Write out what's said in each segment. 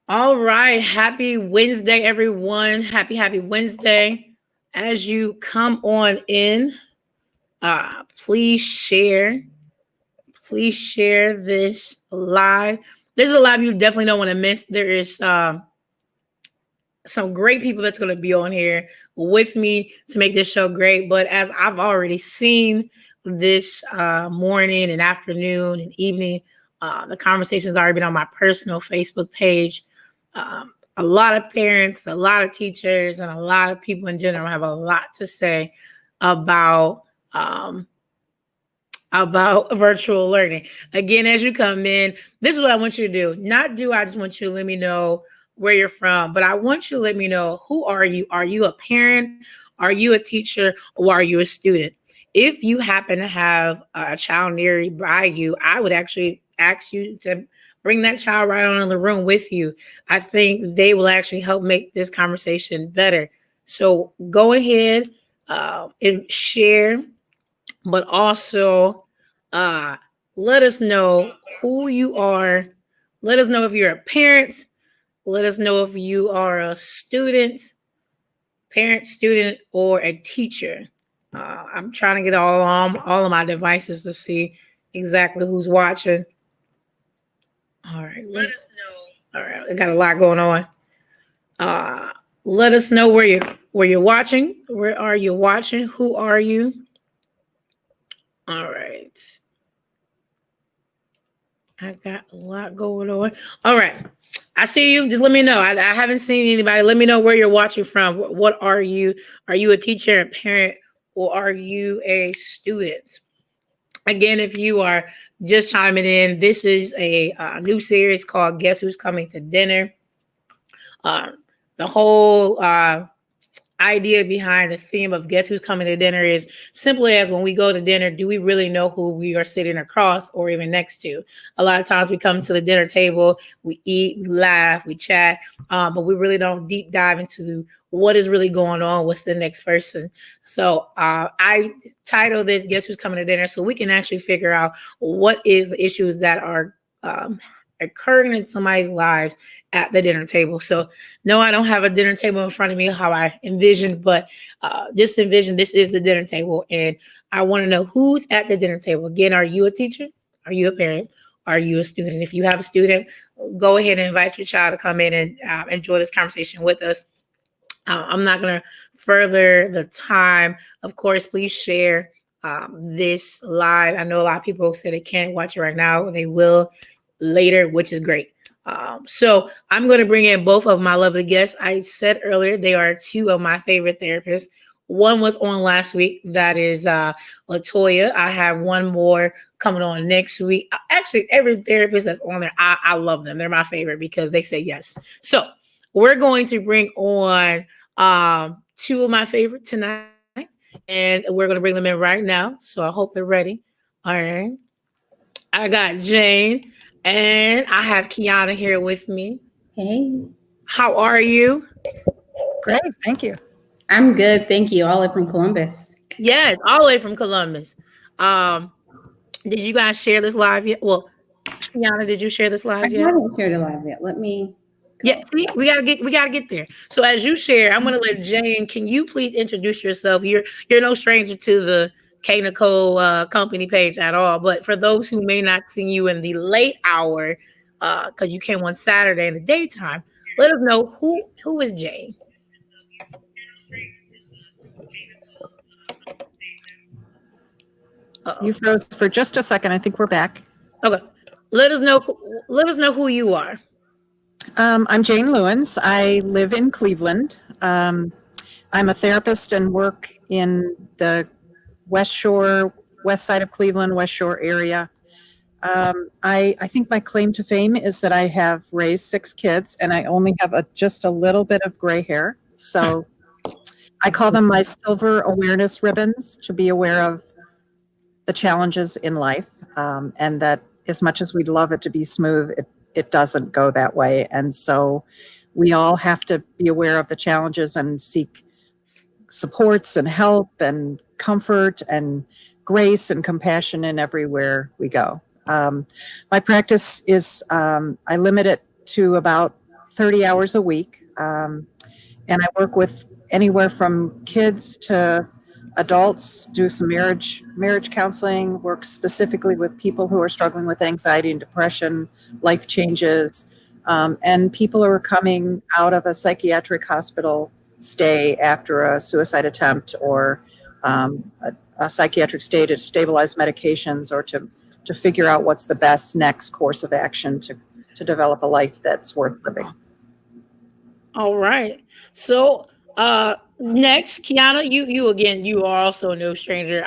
All right. Happy Wednesday, everyone. Happy Wednesday. As you come on in, please share. Please share this live. This is a live you definitely don't want to miss. There is some great people that's going to be on here with me to make this show great. But as I've already seen this morning and afternoon and evening, the conversation's already been on my personal Facebook page. A lot of parents, a lot of teachers, and a lot of people in general have a lot to say about um, about virtual learning. Again, as you come in, this is what I want you to do. Not do I just want you to let me know where you're from, but I want you to let me know, who are you? Are you a parent? Are you a teacher? Or are you a student? If you happen to have a child near by you, I would actually ask you to bring that child right on in the room with you. I think they will actually help make this conversation better. So go ahead and share, but also uh, let us know who you are. Let us know if you're a parent. Let us know if you are a student, parent, student, or a teacher. I'm trying to get all of my devices to see exactly who's watching. All right, let us know. All right, I got a lot going on. Uh, Let us know where you're watching. Where are you watching? Who are you? All right. I got a lot going on. All right. I see you. Just let me know. I haven't seen anybody. Let me know where you're watching from. What are you? Are you a teacher and parent, or are you a student? Again, if you are just chiming in, this is a new series called Guess Who's Coming to Dinner. Um, the whole idea behind the theme of Guess Who's Coming to Dinner is simply as, when we go to dinner, do we really know who we are sitting across or even next to? A lot of times we come to the dinner table, we eat, we laugh, we chat, but we really don't deep dive into what is really going on with the next person. So I title this Guess Who's Coming to Dinner, so we can actually figure out what is the issues that are occurring in somebody's lives at the dinner table. So no, I don't have a dinner table in front of me how I envisioned, but just envision this is the dinner table, and I want to know who's at the dinner table. Again, are you a teacher? Are you a parent? Are you a student? If you have a student, go ahead and invite your child to come in and enjoy this conversation with us. I'm not going to further the time. Of course, please share this live. I know a lot of people said they can't watch it right now. They will later, which is great. So I'm going to bring in both of my lovely guests. I said earlier they are two of my favorite therapists. One was on last week. That is Latoya. I have one more coming on next week. Actually, every therapist that's on there, I love them. They're my favorite because they say yes. So we're going to bring on two of my favorite tonight, and we're going to bring them in right now. So I hope they're ready. All right. I got Jane, and I have Kiana here with me. Hey, How are you? Great, thank you. I'm good. Thank you. All the way from Columbus. Yes, all the way from Columbus. Um, did you guys share this live yet? Well, Kiana, did you share this I live yet? haven't shared a live yet. Let me Yeah, go. see, we gotta get there. So as you share, I'm gonna let Jane. Can you please introduce yourself? You're no stranger to the K Nicole company page at all. But for those who may not see you in the late hour, because you came on Saturday in the daytime, let us know who is Jane. You Uh-oh. froze for just a second. I think we're back. Okay, let us know. Let us know who you are. I'm Jane Lewins. I live in Cleveland. I'm a therapist and work in the West Shore, west side of Cleveland, West Shore area. I think my claim to fame is that I have raised 6 kids and I only have just a little bit of gray hair. So I call them my silver awareness ribbons, to be aware of the challenges in life, and that as much as we'd love it to be smooth, it doesn't go that way. And so we all have to be aware of the challenges and seek supports and help and comfort and grace and compassion in everywhere we go. My practice is, I limit it to about 30 hours a week. And I work with anywhere from kids to adults, do some marriage counseling, work specifically with people who are struggling with anxiety and depression, life changes, and people who are coming out of a psychiatric hospital stay after a suicide attempt or a psychiatric stay to stabilize medications or to figure out what's the best next course of action to develop a life that's worth living. All right. So next, Kiana, you again, you are also no stranger.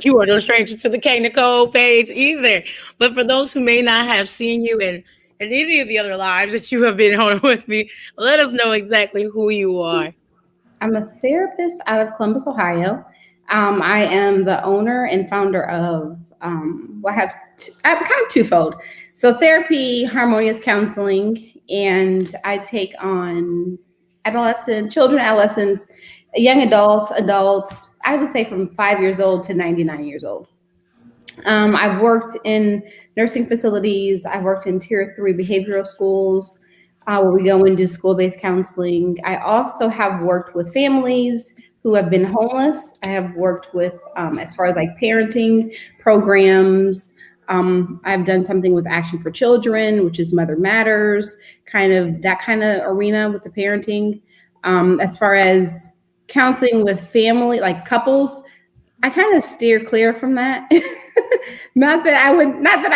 You are no stranger to the K Nicole page either. But for those who may not have seen you in any of the other lives that you have been on with me, let us know exactly who you are. I'm a therapist out of Columbus, Ohio. I am the owner and founder of, I'm kind of twofold. So therapy, harmonious counseling, and I take on children, adolescents, young adults, I would say from 5 years old to 99 years old. I've worked in nursing facilities. I've worked in tier 3 behavioral schools where we go and do school-based counseling. I also have worked with families who have been homeless. I have worked with, as far as like parenting programs. I've done something with Action for Children, which is Mother Matters, that kind of arena with the parenting. As far as counseling with family, like couples, I kind of steer clear from that. Not that I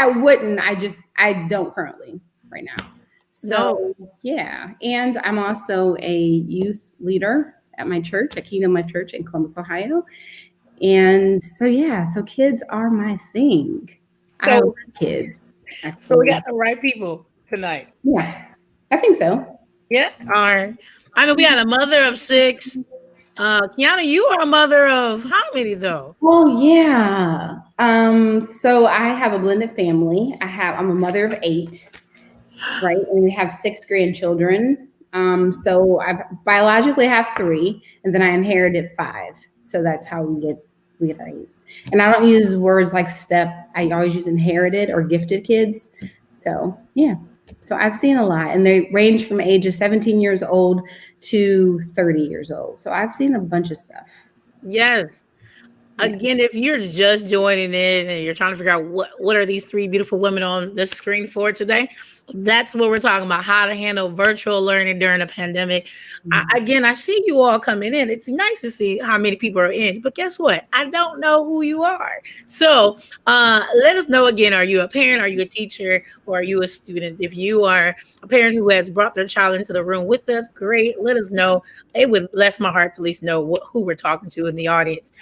wouldn't, I don't currently right now. So yeah, and I'm also a youth leader at my church, at Kingdom Life Church in Columbus, Ohio. And so yeah, so kids are my thing. So, I love kids. Absolutely. So we got the right people tonight. Yeah, I think so. Yeah. All right. I mean, we got a mother of 6. Kiana, you are a mother of how many though? Oh yeah. So I have a blended family. I'm a mother of 8, right? And we have 6 grandchildren. So I biologically have 3, and then I inherited 5. So that's how we get 8. And I don't use words like step. I always use inherited or gifted kids. So yeah. So I've seen a lot, and they range from ages 17 years old to 30 years old. So I've seen a bunch of stuff. Yes. Again, if you're just joining in and you're trying to figure out what are these 3 beautiful women on the screen for today, that's what we're talking about, how to handle virtual learning during a pandemic. I see you all coming in. It's nice to see how many people are in, but guess what? I don't know who you are. So let us know again, are you a parent, are you a teacher, or are you a student? If you are a parent who has brought their child into the room with us, great. Let us know. It would bless my heart to at least know who we're talking to in the audience.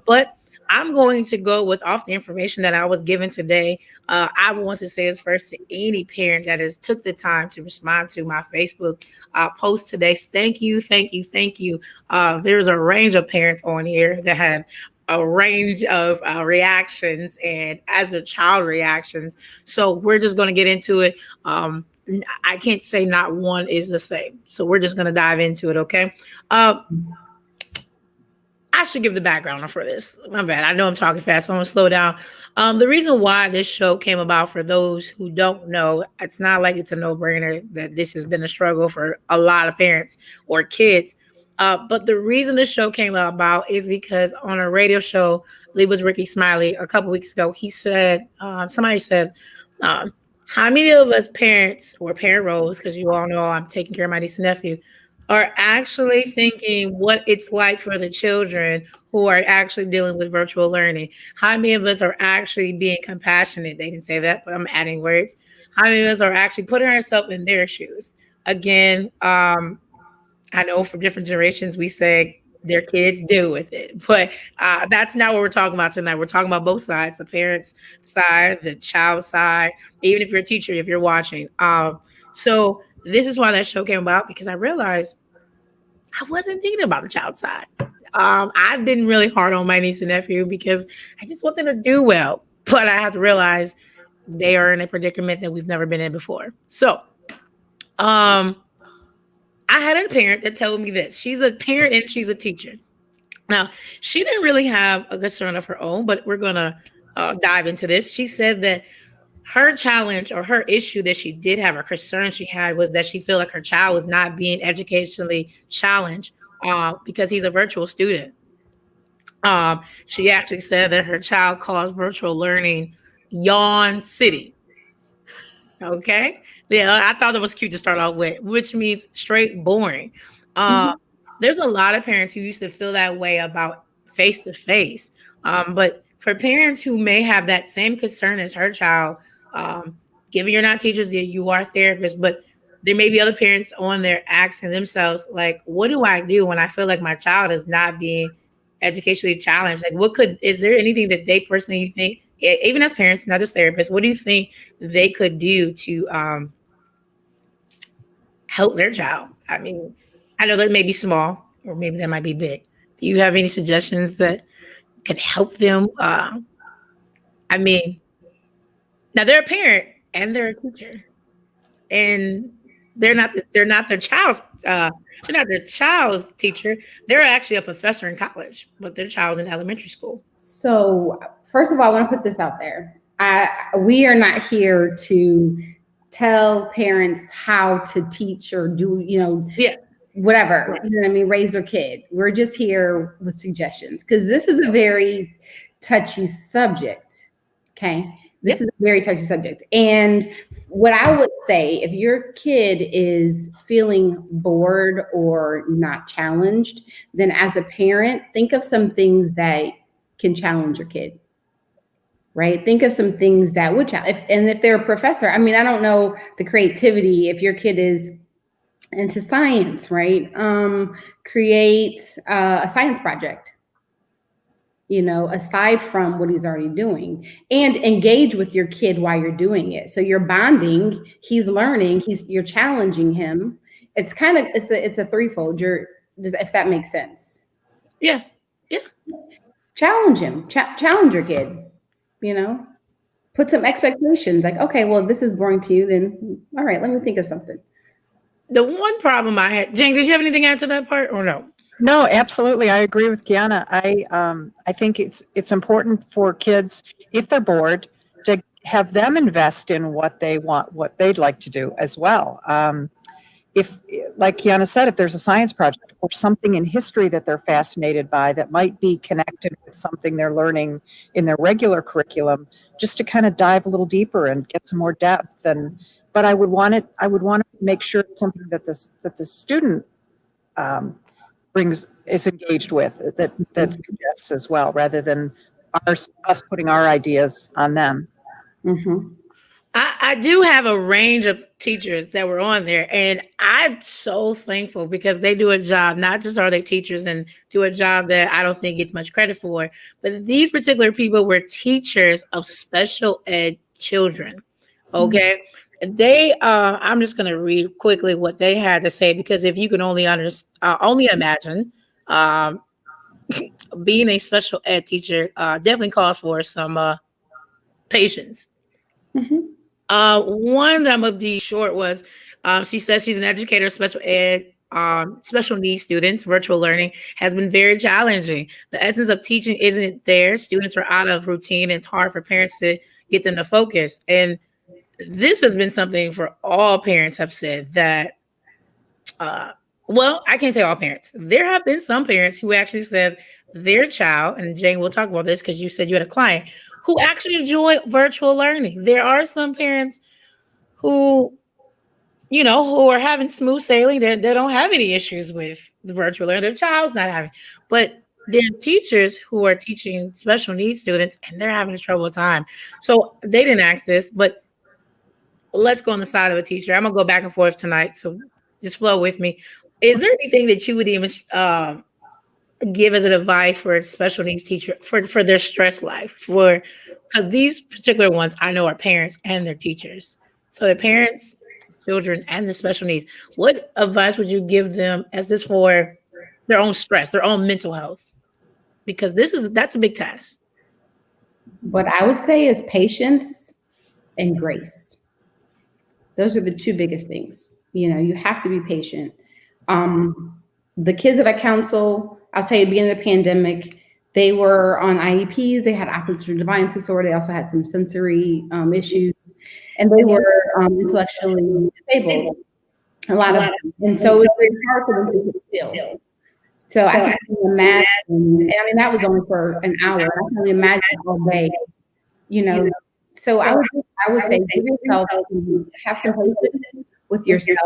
But I'm going to go with off the information that I was given today. I want to say this first to any parent that has took the time to respond to my Facebook post today. Thank you. There's a range of parents on here that had a range of reactions and as a child reactions. So we're just going to get into it. I can't say not one is the same. So we're just going to dive into it. Okay. I should give the background for this. My bad. I know I'm talking fast, but I'm going to slow down. The reason why this show came about, for those who don't know, it's not like it's a no-brainer that this has been a struggle for a lot of parents or kids. But the reason this show came about is because on a radio show, I believe it was Ricky Smiley, a couple weeks ago, he said, somebody said, how many of us parents or parent roles, because you all know I'm taking care of my niece and nephew, are actually thinking what it's like for the children who are actually dealing with virtual learning? How many of us are actually being compassionate? They didn't say that, but I'm adding words. How many of us are actually putting ourselves in their shoes? Again, I know for different generations, we say their kids deal with it, but that's not what we're talking about tonight. We're talking about both sides, the parents' side, the child side, even if you're a teacher, if you're watching. So this is why that show came about, because I realized I wasn't thinking about the child side. I've been really hard on my niece and nephew because I just want them to do well. But I have to realize they are in a predicament that we've never been in before. So I had a parent that told me this. She's a parent and she's a teacher. Now, she didn't really have a concern of her own, but we're going to dive into this. She said that her challenge or her issue that she did have, or concern she had, was that she felt like her child was not being educationally challenged because he's a virtual student. She actually said that her child calls virtual learning Yawn City. Okay. Yeah, I thought it was cute to start off with, which means straight boring. Mhm. There's a lot of parents who used to feel that way about face to face. But for parents who may have that same concern as her child, given you're not teachers, you are therapists, but there may be other parents on there asking themselves, like, what do I do when I feel like my child is not being educationally challenged? Like, is there anything that they personally think, even as parents, not just therapists, what do you think they could do to help their child? I mean, I know that may be small, or maybe that might be big. Do you have any suggestions that could help them? I mean, now they're a parent and they're a teacher, and they're not their child's teacher. They're actually a professor in college, but their child's in elementary school. So, first of all, I want to put this out there. We are not here to tell parents how to teach or do, Yeah. whatever, you know what I mean, raise their kid. We're just here with suggestions because this is a very touchy subject. Okay. This is a very touchy subject. And what I would say, if your kid is feeling bored or not challenged, then as a parent, think of some things that can challenge your kid. Right? Think of some things that would challenge. And if they're a professor, I mean, I don't know the creativity. If your kid is into science, right? Create a science project, aside from what he's already doing, and engage with your kid while you're doing it. So you're bonding, he's learning, you're challenging him. It's a threefold. If that makes sense. Yeah. Challenge him, challenge your kid, put some expectations like, okay, well, this is boring to you. Then, all right, let me think of something. The one problem I had, Jane, did you have anything to add to that part or no? No, absolutely. I agree with Kiana. I think it's important for kids, if they're bored, to have them invest in what they want, what they'd like to do as well. If, like Kiana said, if there's a science project or something in history that they're fascinated by that might be connected with something they're learning in their regular curriculum, just to kind of dive a little deeper and get some more depth. But I would want to make sure it's something that the student is engaged with, that suggests as well, rather than us putting our ideas on them. Mm-hmm. I do have a range of teachers that were on there, and I'm so thankful because they do a job. Not just are they teachers and do a job that I don't think gets much credit for, but these particular people were teachers of special ed children. Okay. Mm-hmm. They, I'm just going to read quickly what they had to say, because if you can only imagine, being a special ed teacher definitely calls for some patience. Mm-hmm. One that I'm gonna be short was, she says she's an educator of special ed, special needs students. Virtual learning has been very challenging. The essence of teaching isn't there. Students are out of routine. And it's hard for parents to get them to focus. And this has been something for all parents have said that, well, I can't say all parents. There have been some parents who actually said their child, and Jane, we'll talk about this because you said you had a client who actually enjoy virtual learning. There are some parents who, who are having smooth sailing. They don't have any issues with the virtual learning. Their child's not having, but there are teachers who are teaching special needs students and they're having a trouble time. So they didn't ask this, but let's go on the side of a teacher. I'm gonna go back and forth tonight, so just flow with me. Is there anything that you would even give as an advice for a special needs teacher for their stress life? Because these particular ones I know are parents and their teachers. So the parents, children, and the special needs. What advice would you give them as this for their own stress, their own mental health? Because that's a big task. What I would say is patience and grace. Those are the two biggest things. You have to be patient. The kids that I counsel, I'll tell you, being in the pandemic, They were on IEPs. They had oppositional defiance disorder. They also had some sensory issues, and they were intellectually disabled. A lot of them, and so it was very hard for them to sit still. So I can imagine, and I mean that was only for an hour. I can only imagine all day, you know. So I would say give yourself to have some patience with yourself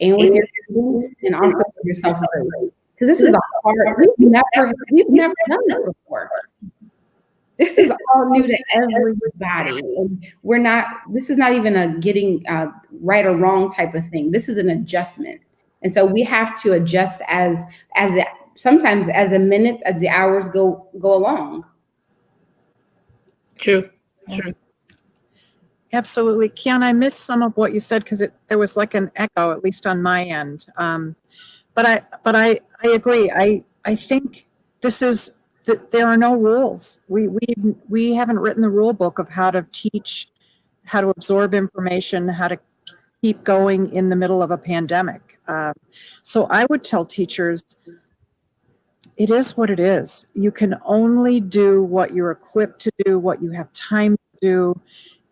and with your students, and also with yourself grace. Because this is a hard. We've never done that before. This is all new to everybody, and we're not. This is not even a getting right or wrong type of thing. This is an adjustment, and so we have to adjust sometimes as the minutes, as the hours go along. True. Absolutely. Kian, I missed some of what you said because there was like an echo, at least on my end. But I agree. I think this is that there are no rules. We haven't written the rule book of how to teach, how to absorb information, how to keep going in the middle of a pandemic. So I would tell teachers, it is what it is. You can only do what you're equipped to do, what you have time to do.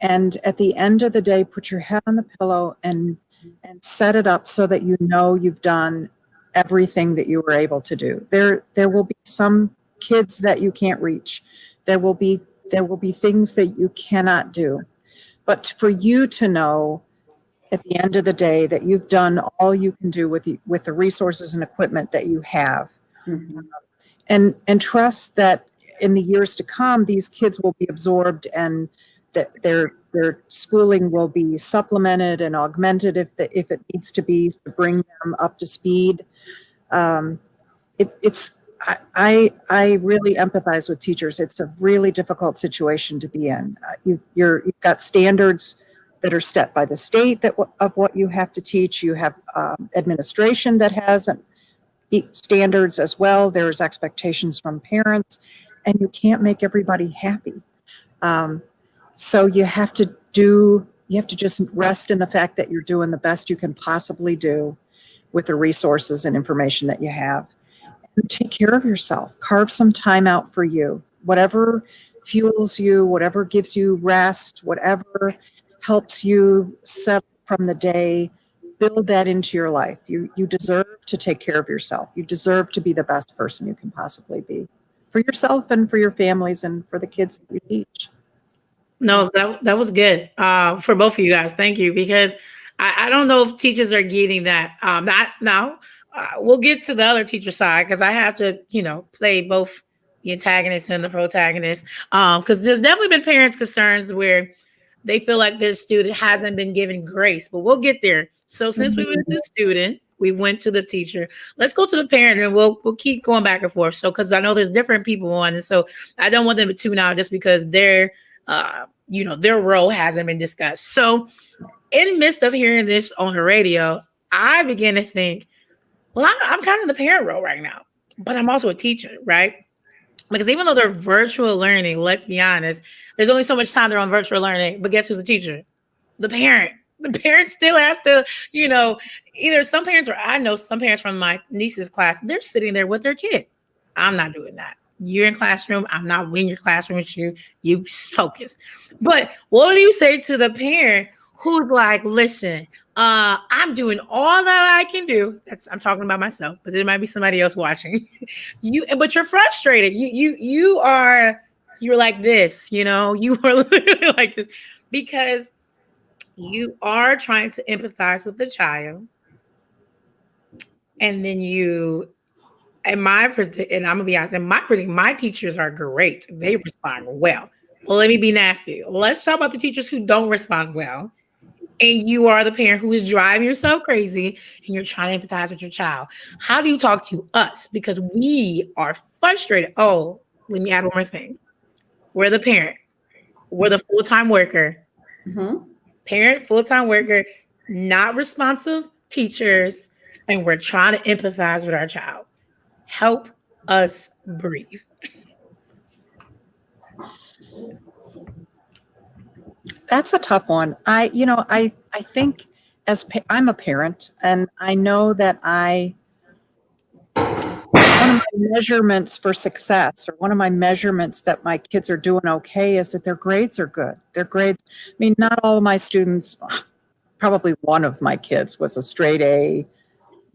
And at the end of the day, put your head on the pillow and set it up so that you know you've done everything that you were able to do. There will be some kids that you can't reach. There will be things that you cannot do. But for you to know at the end of the day that you've done all you can do with the resources and equipment that you have. Mm-hmm. And trust that in the years to come, these kids will be absorbed and that their schooling will be supplemented and augmented if it needs to be to bring them up to speed. I really empathize with teachers. It's a really difficult situation to be in. You've got standards that are set by the state of what you have to teach. You have administration that has standards as well. There's expectations from parents, and you can't make everybody happy. So you have to just rest in the fact that you're doing the best you can possibly do with the resources and information that you have. And take care of yourself. Carve some time out for you. Whatever fuels you, whatever gives you rest, whatever helps you settle from the day, build that into your life. You deserve to take care of yourself. You deserve to be the best person you can possibly be for yourself and for your families and for the kids that you teach. No, that was good for both of you guys. Thank you, because I don't know if teachers are getting that. We'll get to the other teacher side because I have to, play both the antagonist and the protagonist. Because there's definitely been parents' concerns where they feel like their student hasn't been given grace, but we'll get there. So since we went to the student, we went to the teacher. Let's go to the parent, and we'll keep going back and forth. So because I know there's different people on, and so I don't want them to tune out just because their role hasn't been discussed. So in the midst of hearing this on the radio, I began to think, well, I'm kind of the parent role right now, but I'm also a teacher, right? Because even though they're virtual learning, let's be honest, there's only so much time they're on virtual learning, but guess who's the teacher? The parent. The parent still has to, either some parents, or I know some parents from my niece's class, they're sitting there with their kid. I'm not doing that. You're in classroom. I'm not in your classroom with you. You focus. But what do you say to the parent who's like, listen, I'm doing all that I can do. I'm talking about myself, but there might be somebody else watching but you're frustrated. You're like this, you are literally like this because you are trying to empathize with the child. And then and I'm gonna be honest, my teachers are great. They respond well. Well, let me be nasty. Let's talk about the teachers who don't respond well. And you are the parent who is driving yourself crazy and you're trying to empathize with your child. How do you talk to us? Because we are frustrated. Oh, let me add one more thing. We're the parent. We're the full-time worker. Mm-hmm. Parent, full-time worker, not responsive teachers, and we're trying to empathize with our child. Help us breathe. That's a tough one. I think I'm a parent, and I know that I one of my measurements for success, or one of my measurements that my kids are doing okay, is that their grades are good. Their grades, I mean, not all of my students, probably one of my kids was a straight A,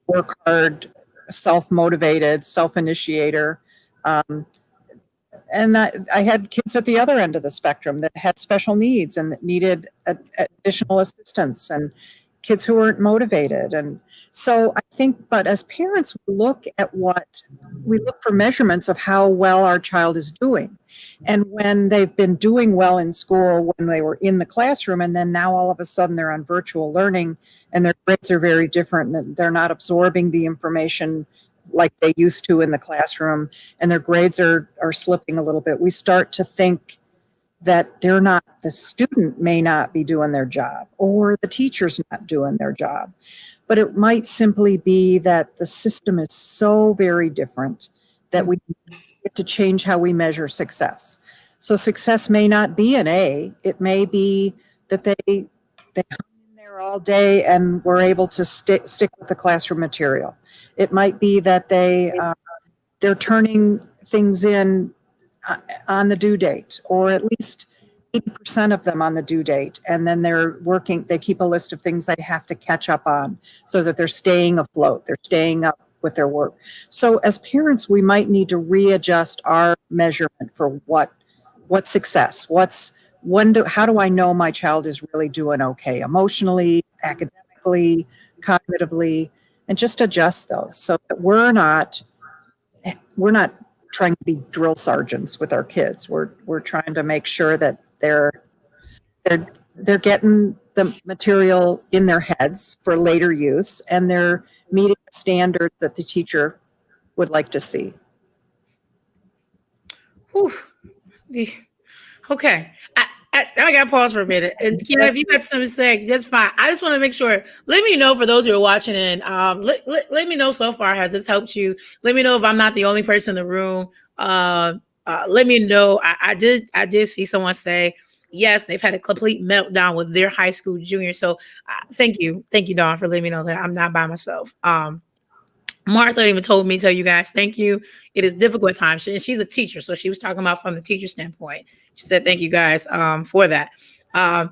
work hard, self-motivated, self-initiator. And I had kids at the other end of the spectrum that had special needs and that needed additional assistance, and kids who weren't motivated. And so I think, but as parents, we look for measurements of how well our child is doing. And when they've been doing well in school, when they were in the classroom, and then now all of a sudden they're on virtual learning and their grades are very different, and they're not absorbing the information like they used to in the classroom, and their grades are slipping a little bit, we start to think that the student may not be doing their job, or the teacher's not doing their job. But it might simply be that the system is so very different that we get to change how we measure success. So success may not be an A. It may be that they hung in there all day and were able to stick with the classroom material. It might be that they're turning things in on the due date, or at least 80% of them on the due date. And then they keep a list of things they have to catch up on so that they're staying afloat. They're staying up with their work. So as parents, we might need to readjust our measurement for what success, how do I know my child is really doing okay emotionally, academically, cognitively, and just adjust those so that we're not trying to be drill sergeants with our kids. We're trying to make sure that they're getting the material in their heads for later use, and they're meeting the standard that the teacher would like to see. Whew. Okay. I got to pause for a minute. And Kiana, if you got something to say, that's fine. I just want to make sure. Let me know for those who are watching, and let me know so far. Has this helped you? Let me know if I'm not the only person in the room. Let me know. I did see someone say yes, they've had a complete meltdown with their high school junior. So thank you, Dawn, for letting me know that I'm not by myself. Martha even told me, tell you guys, thank you. It is difficult at times. She's a teacher, so she was talking about from the teacher standpoint. She said, thank you guys for that. I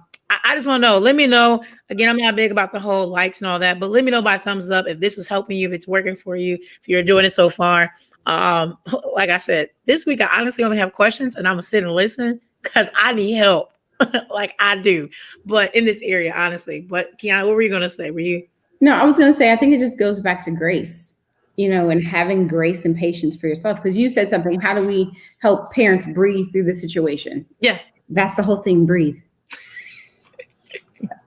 just want to know, let me know. Again, I'm not big about the whole likes and all that, but let me know by thumbs up if this is helping you, if it's working for you, if you're doing it so far. Like I said, this week, I honestly only have questions, and I'm going to sit and listen because I need help like I do. But in this area, honestly. But Kiana, what were you going to say? No, I was going to say, I think it just goes back to grace. And having grace and patience for yourself. Because you said something, how do we help parents breathe through the situation? Yeah. That's the whole thing, breathe.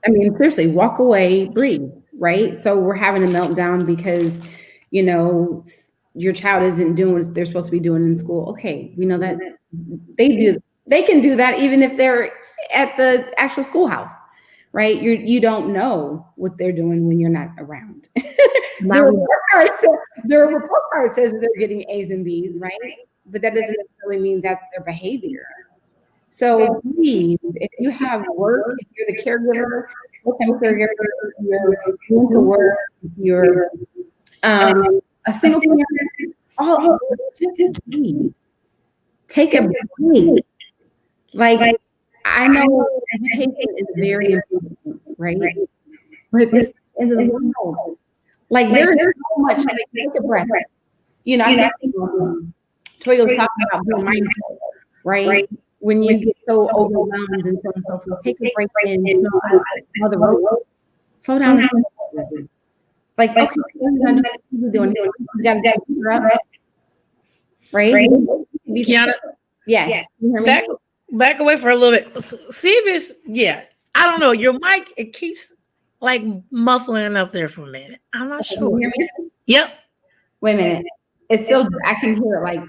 I mean, seriously, walk away, breathe, right? So we're having a meltdown because, your child isn't doing what they're supposed to be doing in school. Okay, we know that they can do that even if they're at the actual schoolhouse. Right? You don't know what they're doing when you're not around. Their report card says they're getting A's and B's, right? But that doesn't necessarily mean that's their behavior. So please, if you have work, if you're the caregiver, full-time caregiver, you're going to work, you're a single parent, just breathe. Take a break. Like I know education is very important, right? But this is the world. Like there's so much. Like, take a breath. I think Toya was talking about being mindful, right? When you get so overwhelmed and so on and so forth, take a break and the road. Slow down. Like, okay, what are you doing? You got to get up, right? Kiana, yes. You hear me? Back away for a little bit. See if it's, I don't know. Your mic, it keeps like muffling up there for a minute. I'm not sure. You hear me? Yep. Wait a minute. It's still, I can hear it like.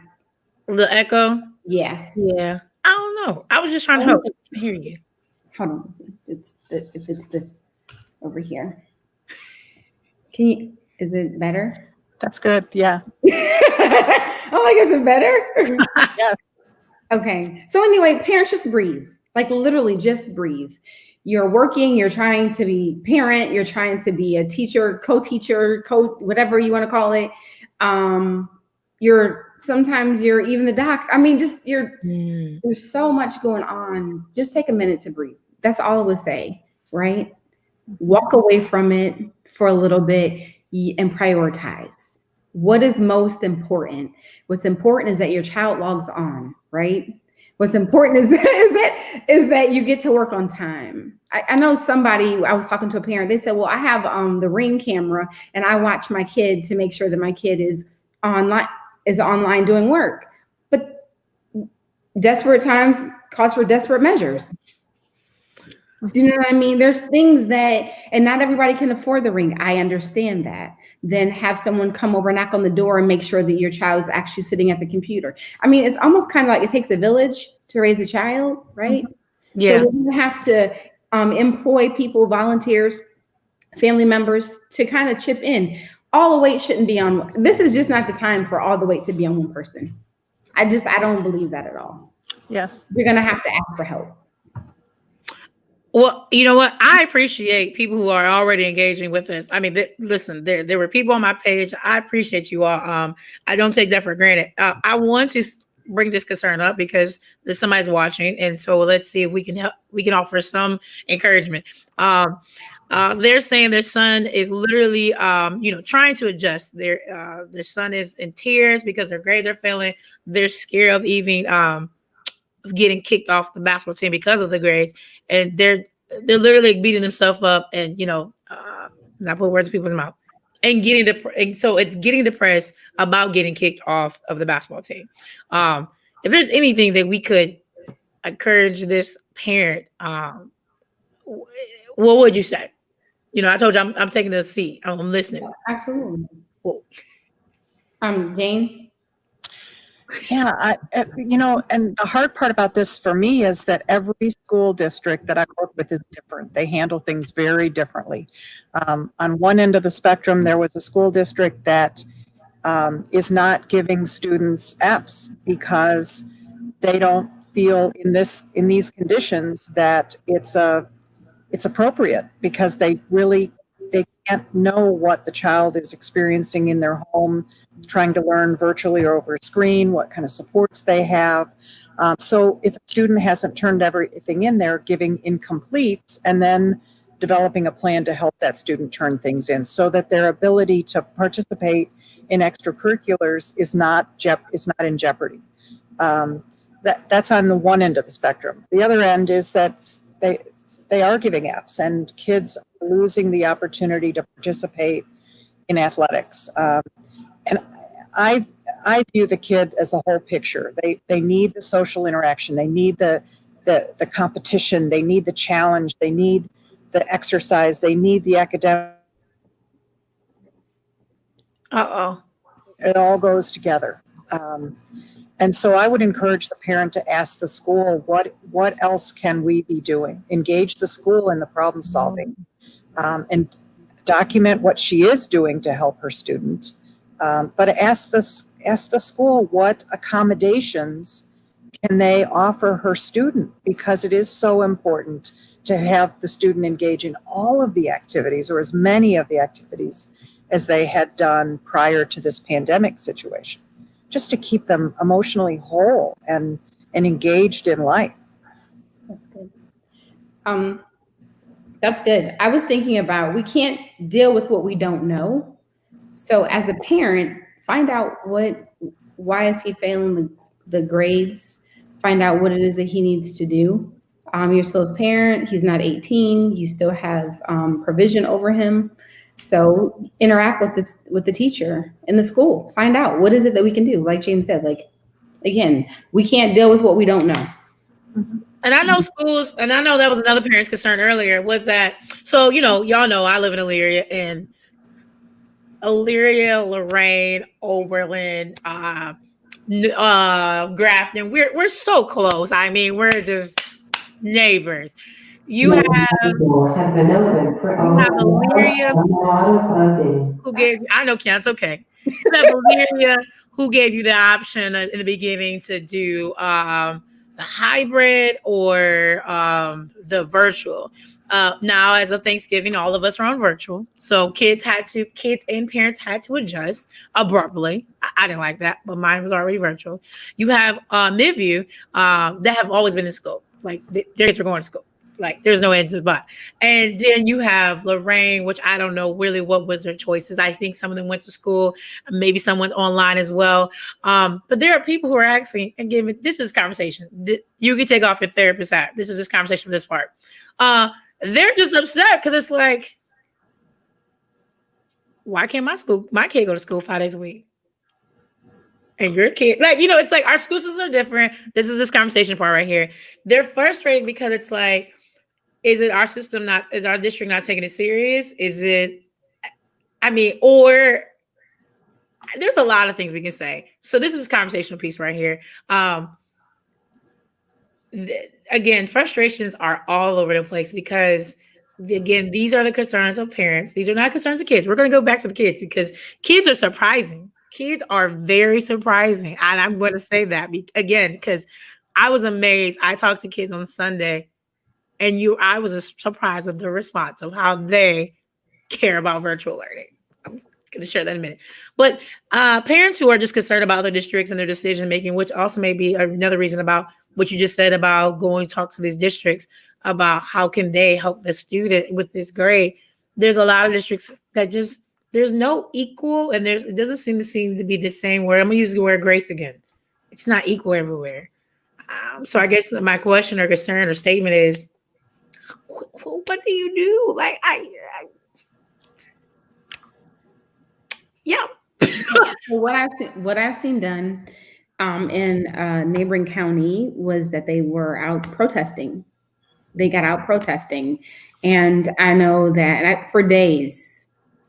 The echo? Yeah. Yeah. I don't know. I was just trying to help. I hear you. Hold on. If it's this over here. Is it better? That's good. Yeah. I'm like, is it better? Yes. Okay. So anyway, parents, just breathe. Like literally just breathe. You're working, you're trying to be parent, you're trying to be a teacher, co-teacher, whatever you want to call it. sometimes you're even the doctor. I mean, just Mm. there's so much going on. Just take a minute to breathe. That's all I would say, right? Walk away from it for a little bit and prioritize. What is most important? What's important is that your child logs on, right? What's important is that you get to work on time. I know somebody, I was talking to a parent, they said, well, I have the Ring camera and I watch my kid to make sure that my kid is online doing work. But desperate times calls for desperate measures. Do you know what I mean? There's things that, and not everybody can afford the Ring. I understand that. Then have someone come over, knock on the door, and make sure that your child is actually sitting at the computer. I mean, it's almost kind of like it takes a village to raise a child, right? Yeah. So we have to employ people, volunteers, family members to kind of chip in. All the weight shouldn't be on. This is just not the time for all the weight to be on one person. I don't believe that at all. Yes. You're going to have to ask for help. Well, you know what? I appreciate people who are already engaging with us. I mean, listen, there were people on my page. I appreciate you all. I don't take that for granted. I want to bring this concern up because there's somebody's watching, and so let's see if we can help. We can offer some encouragement. They're saying their son is literally, trying to adjust. Their son is in tears because their grades are failing. They're scared of even getting kicked off the basketball team because of the grades, and they're literally beating themselves up and not put words in people's mouth and getting depressed about getting kicked off of the basketball team. If there's anything that we could encourage this parent, what would you say? I told you I'm taking a seat. I'm listening. Absolutely. Cool. Jane. Yeah, and the hard part about this for me is that every school district that I work with is different. They handle things very differently. On one end of the spectrum, there was a school district that is not giving students Fs because they don't feel in these conditions that it's appropriate because they can't know what the child is experiencing in their home, trying to learn virtually or over a screen, what kind of supports they have. So if a student hasn't turned everything in, they're giving incompletes and then developing a plan to help that student turn things in so that their ability to participate in extracurriculars is not in jeopardy. That's on the one end of the spectrum. The other end is that they are giving Fs and kids are losing the opportunity to participate in athletics. And I view the kid as a whole picture. They need the social interaction. They need the competition. They need the challenge. They need the exercise. They need the academic. It all goes together. And so I would encourage the parent to ask the school, what else can we be doing? Engage the school in the problem solving and document what she is doing to help her student. But ask the school what accommodations can they offer her student, because it is so important to have the student engage in all of the activities or as many of the activities as they had done prior to this pandemic situation, just to keep them emotionally whole and engaged in life. That's good. That's good. I was thinking about, we can't deal with what we don't know. So as a parent, find out why is he failing the grades, find out what it is that he needs to do. You're still his parent, he's not 18, you still have provision over him. So interact with the teacher in the school, find out what is it that we can do. Like Jane said, again, we can't deal with what we don't know. And I know schools, and I know that was another parent's concern earlier, was that, so, y'all know I live in Elyria, and Elyria, Lorraine, Oberlin, Grafton, we're so close. I mean, we're just neighbors. You have Elyria, who gave, I know, Ken, it's okay. You have Elyria, who gave you the option in the beginning to do the hybrid or the virtual. Now, as of Thanksgiving, all of us are on virtual, so kids and parents had to adjust abruptly. I didn't like that, but mine was already virtual. You have Midview that have always been in school, like their kids are going to school. Like there's no end to but. And then you have Lorraine, which I don't know really what was their choices. I think some of them went to school, maybe someone's online as well. But there are people who are asking and giving. This is conversation. You can take off your therapist hat. This is just conversation for this part. They're just upset because it's like, why can't my kid go to school 5 days a week? And your kid, like, it's like our school systems are different. This is this conversation part right here. They're frustrated because it's like, is our district not taking it serious? Or there's a lot of things we can say. So this is conversational piece right here. Again, frustrations are all over the place because, again, these are the concerns of parents. These are not concerns of kids. We're going to go back to the kids because kids are surprising. Kids are very surprising. And I'm going to say that again, because I was amazed. I talked to kids on Sunday and I was surprised of the response of how they care about virtual learning. I'm going to share that in a minute. But parents who are just concerned about their districts and their decision making, which also may be another reason about what you just said about going to talk to these districts about how can they help the student with this grade. There's a lot of districts that there's no equal, and it doesn't seem to be the same word. I'm going to use the word grace again. It's not equal everywhere. So I guess my question or concern or statement is, what do you do? Like, yeah. What I've seen done in a neighboring county was that they were out protesting. They got out protesting, and I know that for days.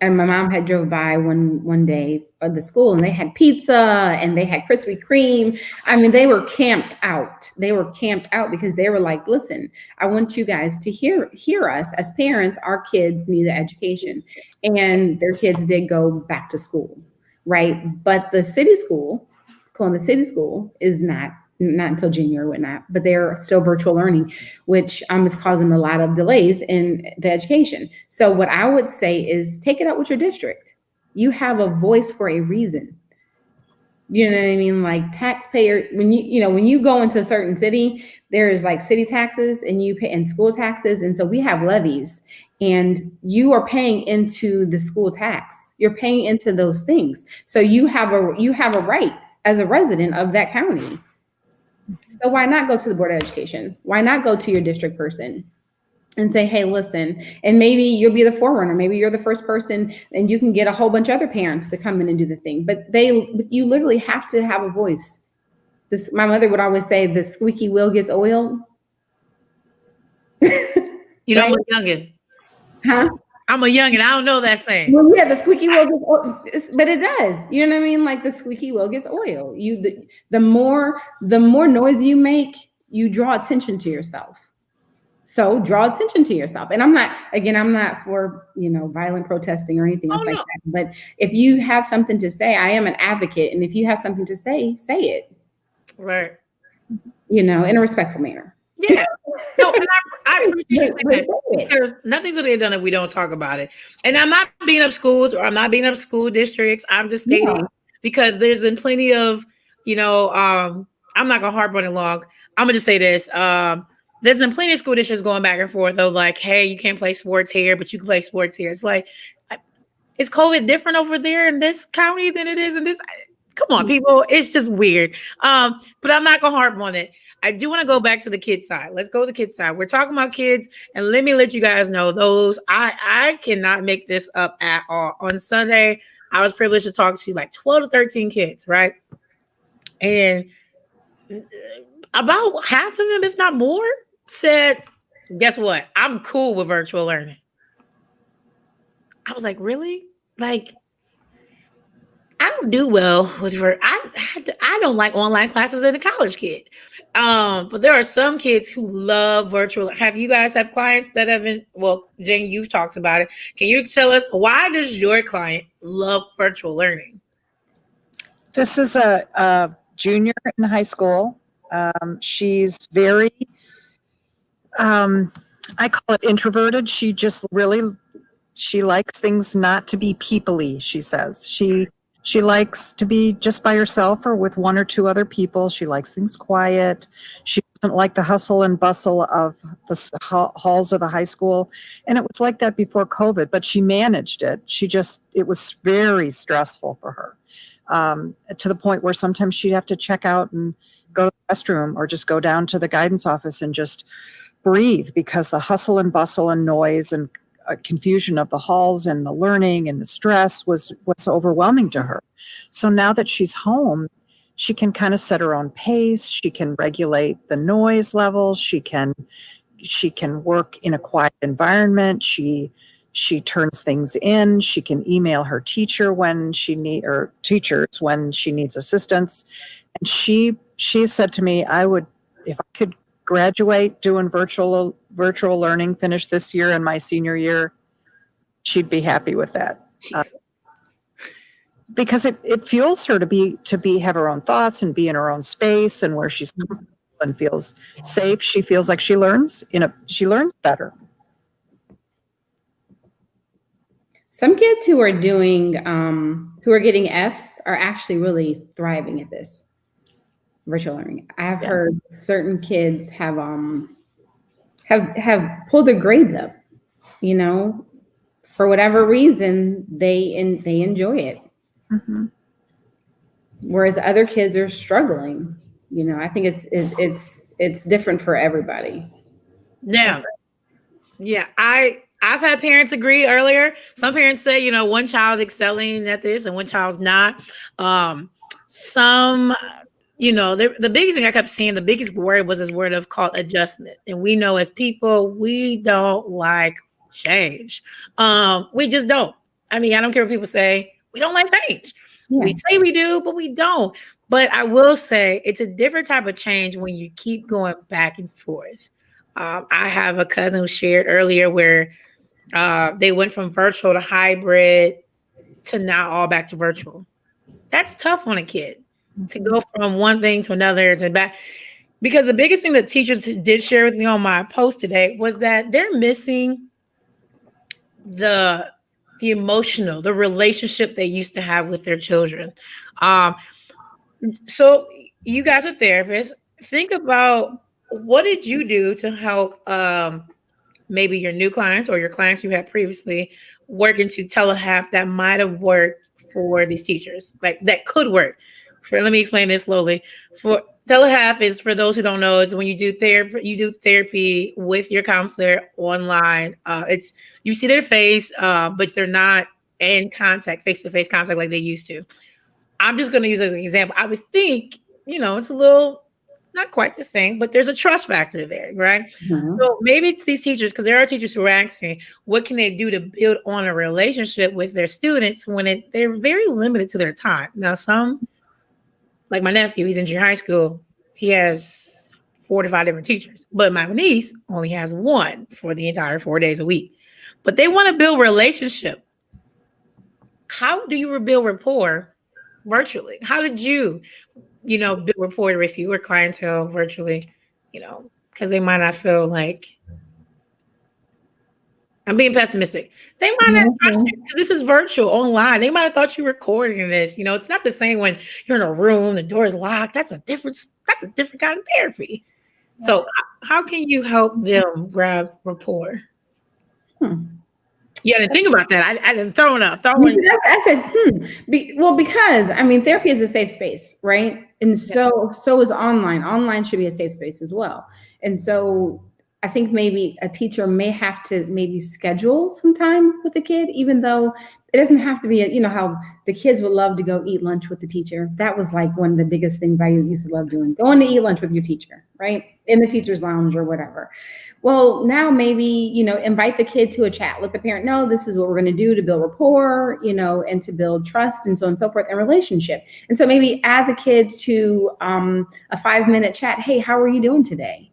And my mom had drove by one day of the school, and they had pizza and they had Krispy Kreme. I mean, they were camped out. They were camped out because they were like, listen, I want you guys to hear us as parents. Our kids need an education, and their kids did go back to school, right? But the city school, Columbus City School, is not until January, whatnot, but they're still virtual learning, which is causing a lot of delays in the education. So what I would say is take it out with your district. You have a voice for a reason. You know what I mean? Like taxpayer, when you go into a certain city, there's like city taxes and you pay and school taxes. And so we have levies and you are paying into the school tax. You're paying into those things. So you have a right as a resident of that county. So why not go to the Board of Education? Why not go to your district person and say, hey, listen, and maybe you'll be the forerunner. Maybe you're the first person and you can get a whole bunch of other parents to come in and do the thing. But you literally have to have a voice. My mother would always say, the squeaky wheel gets oiled. Right? I'm a youngin'. Huh? I'm a youngin'. I don't know that saying. Well, yeah, the squeaky wheel gets oiled, but it does. You know what I mean? Like the squeaky wheel gets oil. The more noise you make, you draw attention to yourself. So draw attention to yourself. And I'm not for, violent protesting or anything else that. But if you have something to say, I am an advocate. And if you have something to say it. Right. In a respectful manner. Yeah. No, and I appreciate you saying that because nothing's going to get done if we don't talk about it. And I'm not beating up schools or I'm not beating up school districts. I'm just stating because there's been plenty of, I'm not going to harp on it long. I'm going to just say this. There's been plenty of school districts going back and forth though, like, hey, you can't play sports here, but you can play sports here. It's like, is COVID different over there in this county than it is in this? Come on, people. It's just weird. But I'm not going to harp on it. I do want to go back to the kids side. Let's go to the kids side. We're talking about kids, and let me let you guys know those. I cannot make this up at all. On Sunday, I was privileged to talk to like 12 to 13 kids, right? And about half of them, if not more, said, guess what? I'm cool with virtual learning. I was like, really? Like, I don't do well with I don't like online classes as a college kid. But there are some kids who love virtual. Have you guys have clients that haven't? Well, Jane, you've talked about it. Can you tell us why does your client love virtual learning? This is a junior in high school. She's very, I call it introverted. She just really, she likes things not to be people-y, she says. She likes to be just by herself or with one or two other people. She likes things quiet. She doesn't like the hustle and bustle of the halls of the high school. And it was like that before COVID, but she managed it. It was very stressful for her, to the point where sometimes she'd have to check out and go to the restroom or just go down to the guidance office and just breathe, because the hustle and bustle and noise and confusion of the halls and the learning and the stress was overwhelming to her. So now that she's home, she can kind of set her own pace. She can regulate the noise levels. She can work in a quiet environment. She turns things in. She can email her teacher when teachers when she needs assistance. And she said to me, if I could graduate doing virtual learning, finish this year and my senior year, she'd be happy with that. Because it fuels her to have her own thoughts and be in her own space and where she's comfortable and feels safe. She feels like she learns better. Some kids who are getting Fs are actually really thriving at this virtual learning. I've heard certain kids have pulled their grades up, for whatever reason, they enjoy it. Mm-hmm. Whereas other kids are struggling. I think it's different for everybody. Yeah. I've had parents agree earlier. Some parents say, one child excelling at this and one child's not. Some, the biggest thing I kept seeing, the biggest word was this word called adjustment. And we know as people, we don't like change. We just don't. I don't care what people say. We don't like change. Yeah. We say we do, but we don't. But I will say it's a different type of change when you keep going back and forth. I have a cousin who shared earlier where they went from virtual to hybrid to now all back to virtual. That's tough on a kid to go from one thing to another to back. Because the biggest thing that teachers did share with me on my post today was that they're missing the emotional, the relationship they used to have with their children. So you guys are therapists. Think about, what did you do to help maybe your new clients or your clients you had previously work into telehealth that might have worked for these teachers, like that could work? Let me explain this slowly. For telehealth is, for those who don't know, is when you do therapy with your counselor online. It's, you see their face, but they're not in contact, face-to-face contact like they used to. I'm just going to use as an example. I would think, it's a little, not quite the same, but there's a trust factor there, right? Mm-hmm. So maybe it's these teachers, because there are teachers who are asking, what can they do to build on a relationship with their students when they're very limited to their time? Now, some, like my nephew, he's in junior high school. He has 4 to 5 different teachers, but my niece only has one for the entire 4 days a week. But they want to build relationship. How do you build rapport virtually? How did you, build rapport with your clientele virtually? Because they might not feel like, I'm being pessimistic. They might not trust you because this is virtual online. They might have thought you were recording this. It's not the same when you're in a room, the door is locked. That's a different kind of therapy. Yeah. So how can you help them grab rapport? You had to think about that. I didn't throw it up. I said, because therapy is a safe space, right? And so is online. Online should be a safe space as well. And so I think maybe a teacher may have to maybe schedule some time with the kid, even though it doesn't have to be, how the kids would love to go eat lunch with the teacher. That was like one of the biggest things I used to love doing, going to eat lunch with your teacher, right? In the teacher's lounge or whatever. Well, now maybe, invite the kid to a chat. Let the parent know this is what we're going to do to build rapport, and to build trust and so on and so forth, and relationship. And so maybe add the kid to a 5-minute chat. Hey, how are you doing today?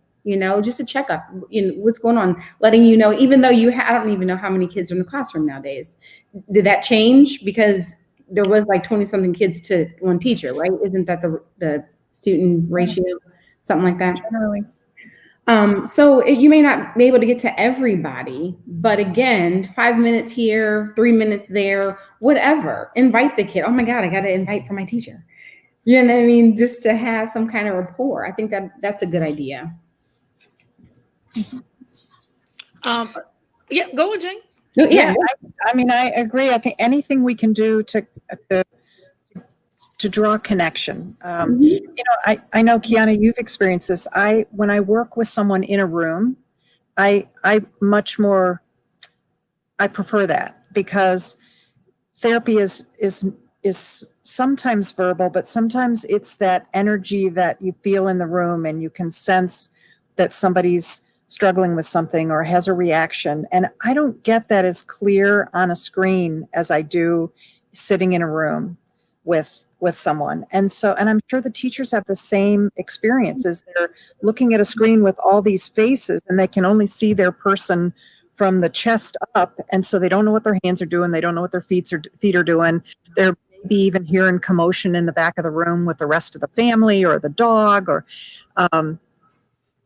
Just a checkup, what's going on, letting even though I don't even know how many kids are in the classroom nowadays. Did that change? Because there was like 20 something kids to one teacher, right? Isn't that the student ratio, something like that? Generally. You may not be able to get to everybody, but again, 5 minutes here, 3 minutes there, whatever. Invite the kid. Oh my God, I got to invite for my teacher. You know what I mean? Just to have some kind of rapport. I think that's a good idea. Yeah, go on, Jane. No, yeah. I mean, I agree. I think anything we can do to draw connection. You know, I know, Kiana, you've experienced this. When I work with someone in a room, I prefer that, because therapy is sometimes verbal, but sometimes it's that energy that you feel in the room, and you can sense that somebody's struggling with something or has a reaction. And I don't get that as clear on a screen as I do sitting in a room with someone. And I'm sure the teachers have the same experiences. They're looking at a screen with all these faces, and they can only see their person from the chest up. And so they don't know what their hands are doing. They don't know what their feet are doing. They're maybe even hearing commotion in the back of the room with the rest of the family or the dog,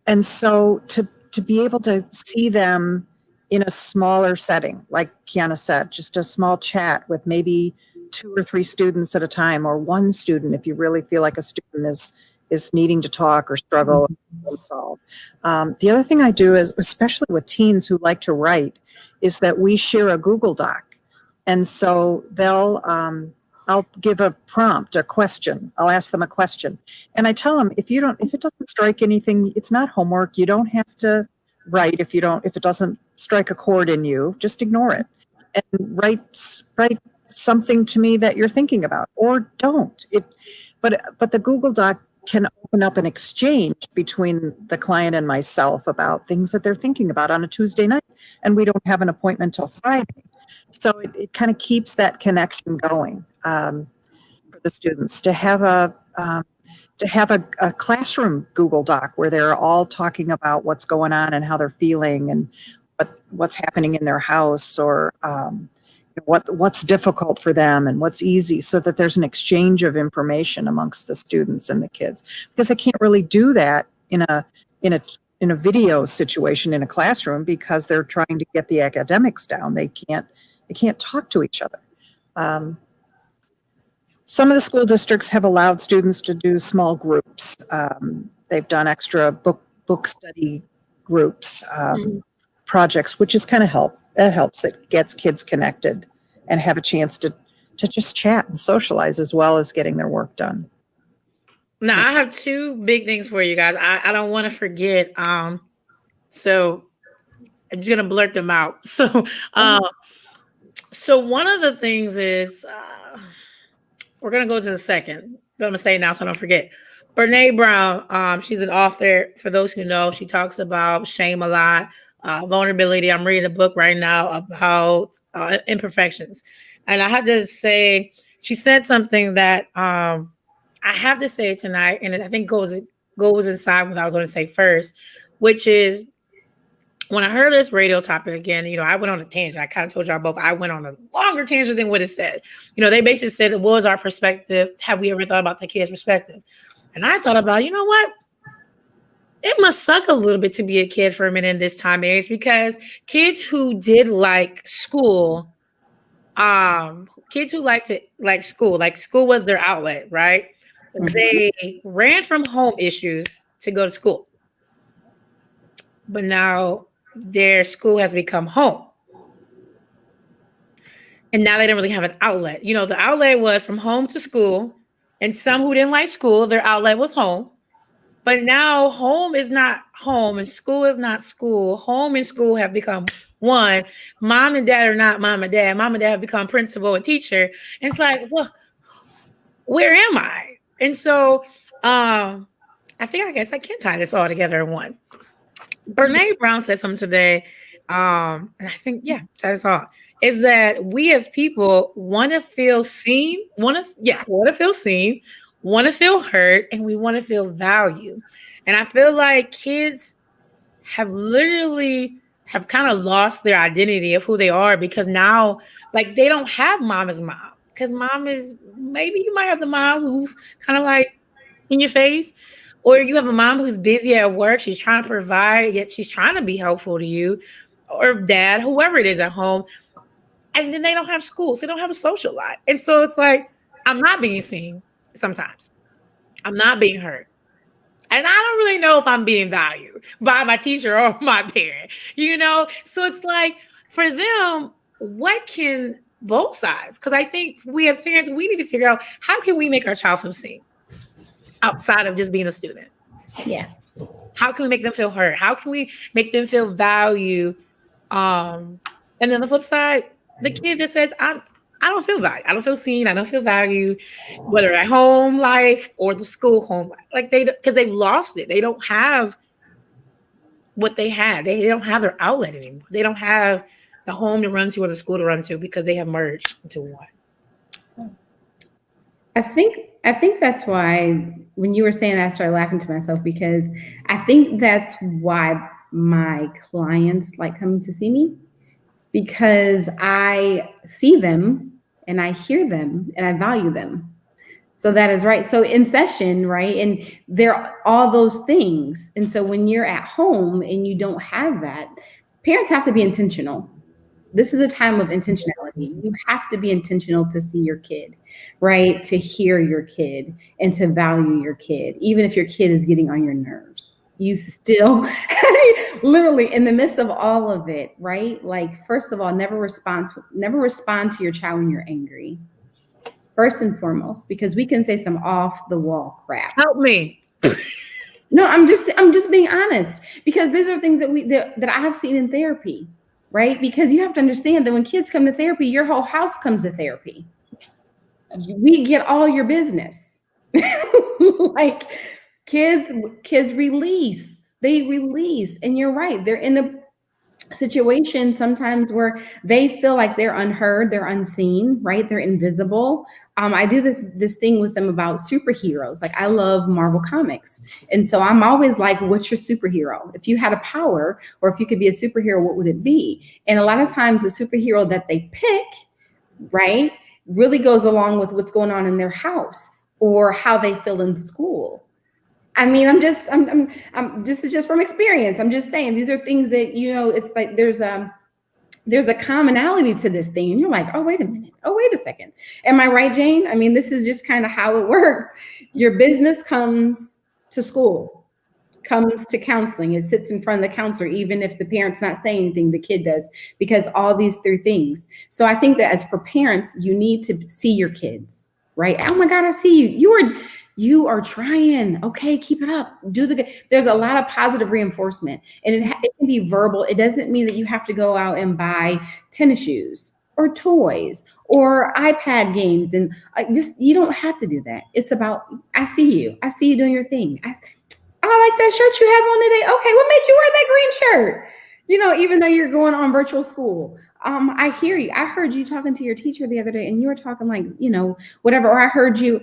and so to be able to see them in a smaller setting, like Kiana said, just a small chat with maybe 2 or 3 students at a time, or one student if you really feel like a student is needing to talk or struggle or solve. The other thing I do is, especially with teens who like to write, is that we share a Google Doc. And so I'll give a prompt, a question. I'll ask them a question. And I tell them, if it doesn't strike anything, it's not homework. You don't have to write if it doesn't strike a chord in you, just ignore it. And write something to me that you're thinking about, or don't. But the Google Doc can open up an exchange between the client and myself about things that they're thinking about on a Tuesday night, and we don't have an appointment till Friday. So it kind of keeps that connection going for the students to have a classroom Google Doc where they're all talking about what's going on and how they're feeling and what's happening in their house, or what's difficult for them and what's easy, so that there's an exchange of information amongst the students and the kids, because they can't really do that in a video situation in a classroom, because they're trying to get the academics down. They can't talk to each other. Some of the school districts have allowed students to do small groups. They've done extra book study groups, projects, which is kind of helps. It gets kids connected and have a chance to just chat and socialize, as well as getting their work done. Now, I have 2 big things for you guys. I don't want to forget. So I'm just gonna blurt them out. So one of the things is, we're gonna go to the second, but I'm gonna say it now so I don't forget. Brene Brown, she's an author. For those who know, she talks about shame a lot, vulnerability. I'm reading a book right now about imperfections, and I have to say, she said something that I have to say tonight, and I think goes inside what I was going to say first, which is, when I heard this radio topic again, I went on a tangent. I kind of told y'all both I went on a longer tangent than what it said. They basically said, what was our perspective? Have we ever thought about the kid's perspective? And I thought about, what? It must suck a little bit to be a kid for a minute in this time age, because kids who did like school, kids who liked to like school was their outlet, right? Mm-hmm. They ran from home issues to go to school. But now their school has become home. And now they don't really have an outlet. The outlet was from home to school. And some who didn't like school, their outlet was home. But now home is not home and school is not school. Home and school have become one. Mom and dad are not mom and dad. Mom and dad have become principal and teacher. And it's like, well, where am I? And so I guess I can tie this all together in one. Brene Brown said something today, and I think, that's all, is that we as people want to feel seen, want to feel heard, and we want to feel valued. And I feel like kids have kind of lost their identity of who they are, because now, like, they don't have mom as mom, because mom is, maybe you might have the mom who's kind of like in your face, Or you have a mom who's busy at work, she's trying to provide, yet she's trying to be helpful to you, or dad, whoever it is at home. And then they don't have schools, they don't have a social life. And so it's like, I'm not being seen sometimes. I'm not being heard. And I don't really know if I'm being valued by my teacher or my parent, you know? So it's like, for them, what can both sides? Because I think we as parents, we need to figure out, how can we make our child feel seen outside of just being a student? Yeah. How can we make them feel heard? How can we make them feel valued? And then on the flip side, the kid that says, I don't feel valued. I don't feel seen. I don't feel valued, whether at home life or the school home life. Like because they've lost it. They don't have what they had. They don't have their outlet anymore. They don't have the home to run to or the school to run to because they have merged into one. I think that's why when you were saying that, I started laughing to myself, because I think that's why my clients like coming to see me, because I see them and I hear them and I value them. So that is right. So in session, right? And they're all those things. And so when you're at home and you don't have that, parents have to be intentional. This is a time of intentionality. You have to be intentional to see your kid, right? To hear your kid and to value your kid, even if your kid is getting on your nerves. You still, literally in the midst of all of it, right? Like, first of all, never respond to your child when you're angry. First and foremost, because we can say some off the wall crap. Help me. No, I'm just being honest, because these are things that I have seen in therapy. Right? Because you have to understand that when kids come to therapy, your whole house comes to therapy. We get all your business. Like kids release. They release. And you're right. They're in a situation sometimes where they feel like they're unheard, they're unseen, right? They're invisible. I do this thing with them about superheroes. Like, I love Marvel comics. And so I'm always like, what's your superhero? If you had a power, or if you could be a superhero, what would it be? And a lot of times the superhero that they pick, right, really goes along with what's going on in their house or how they feel in school. I mean, this is just from experience. I'm just saying, these are things that, you know, it's like there's a commonality to this thing. And you're like, oh, wait a minute. Oh, wait a second. Am I right, Jane? I mean, this is just kind of how it works. Your business comes to school, comes to counseling. It sits in front of the counselor, even if the parent's not saying anything, the kid does, because all these three things. So I think that as for parents, you need to see your kids, right? Oh my God, I see you. You are trying. Okay, keep it up. Do the good. There's a lot of positive reinforcement, and it can be verbal. It doesn't mean that you have to go out and buy tennis shoes or toys or iPad games, and you don't have to do that. It's about, I see you doing your thing. I like that shirt you have on today. Okay, what made you wear that green shirt? You know, even though you're going on virtual school. I hear you. I heard you talking to your teacher the other day, and you were talking like, you know, whatever. Or I heard you.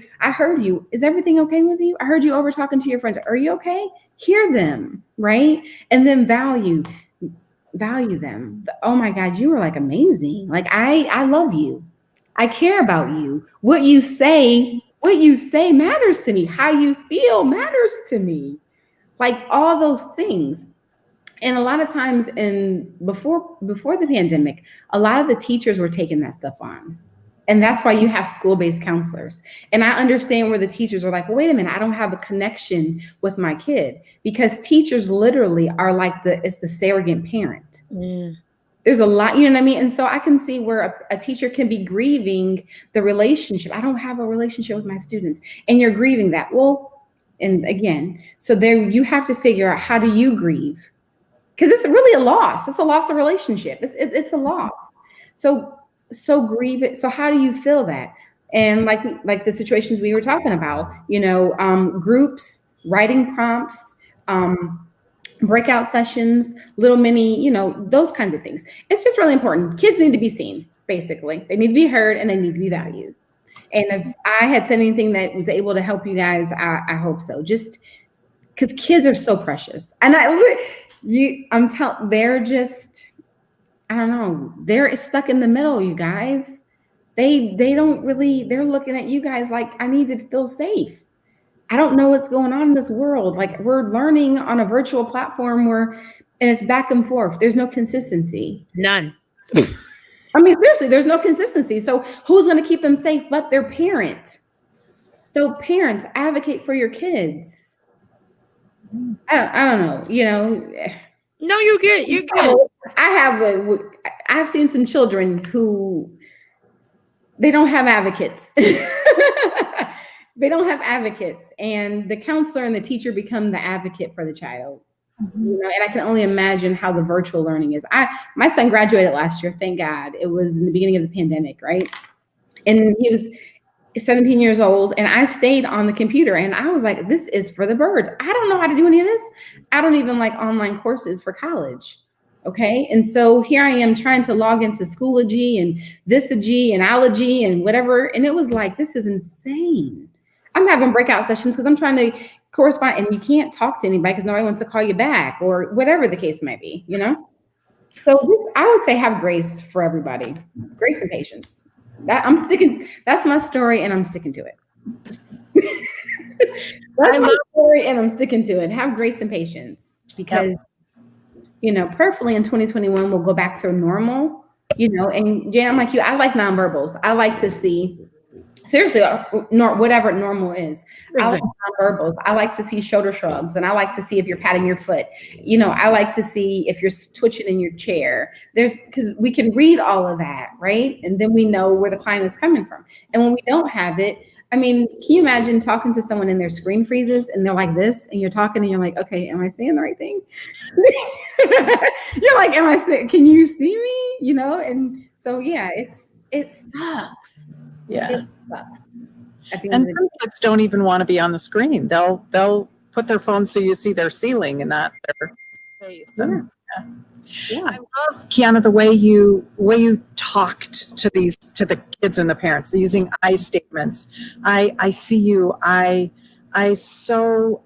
Is everything okay with you? I heard you over talking to your friends. Are you okay? Hear them, right? And then value them. Oh my God, you were like amazing. Like, I love you. I care about you. What you say matters to me. How you feel matters to me. Like, all those things. And a lot of times before the pandemic, a lot of the teachers were taking that stuff on. And that's why you have school-based counselors. And I understand where the teachers are like, well, wait a minute, I don't have a connection with my kid, because teachers literally are like it's the surrogate parent. Mm. There's a lot, you know what I mean? And so I can see where a teacher can be grieving the relationship. I don't have a relationship with my students, and you're grieving that. Well, and again, so there you have to figure out, how do you grieve? Because it's really a loss. It's a loss of relationship. It's a loss. So grieve it. So how do you feel that? And like the situations we were talking about, you know, groups, writing prompts, breakout sessions, little mini, you know, those kinds of things. It's just really important. Kids need to be seen, basically. They need to be heard, and they need to be valued. And if I had said anything that was able to help you guys, I hope so. Just because kids are so precious. And they're just, I don't know, they're stuck in the middle, you guys. They don't really, they're looking at you guys like, I need to feel safe. I don't know what's going on in this world. Like we're learning on a virtual platform and it's back and forth. There's no consistency. None. I mean, seriously, there's no consistency. So who's going to keep them safe but their parent? So parents, advocate for your kids. I don't know, you know. No, you're good. You're good. I've seen some children who they don't have advocates. They don't have advocates, and the counselor and the teacher become the advocate for the child. You know, and I can only imagine how the virtual learning is. My son graduated last year, thank God. It was in the beginning of the pandemic, right? And he was 17 years old, and I stayed on the computer, and I was like, this is for the birds. I don't know how to do any of this. I don't even like online courses for college. Okay. And so here I am trying to log into Schoology and Thisology and Ology and whatever. And it was like, this is insane. I'm having breakout sessions because I'm trying to correspond, and you can't talk to anybody because nobody wants to call you back or whatever the case might be, you know? So I would say have grace for everybody, grace and patience. That's my story, and I'm sticking to it. That's my story, and I'm sticking to it. Have grace and patience because, you know, prayerfully in 2021, we'll go back to normal, you know, and Jane, I'm like you, I like nonverbals. I like to see, seriously, whatever normal is. I like nonverbals. I like to see shoulder shrugs, and I like to see if you're patting your foot. You know, I like to see if you're twitching in your chair. Because we can read all of that, right? And then we know where the client is coming from. And when we don't have it, I mean, can you imagine talking to someone and their screen freezes and they're like this, and you're talking and you're like, okay, am I saying the right thing? You're like, can you see me? You know? And so, yeah, it sucks. Yeah. It sucks. And some kids don't even want to be on the screen. They'll put their phone so you see their ceiling and not their face. And, Yeah. I love, Kiana, the way you talked to the kids and the parents using I statements. I see you. I so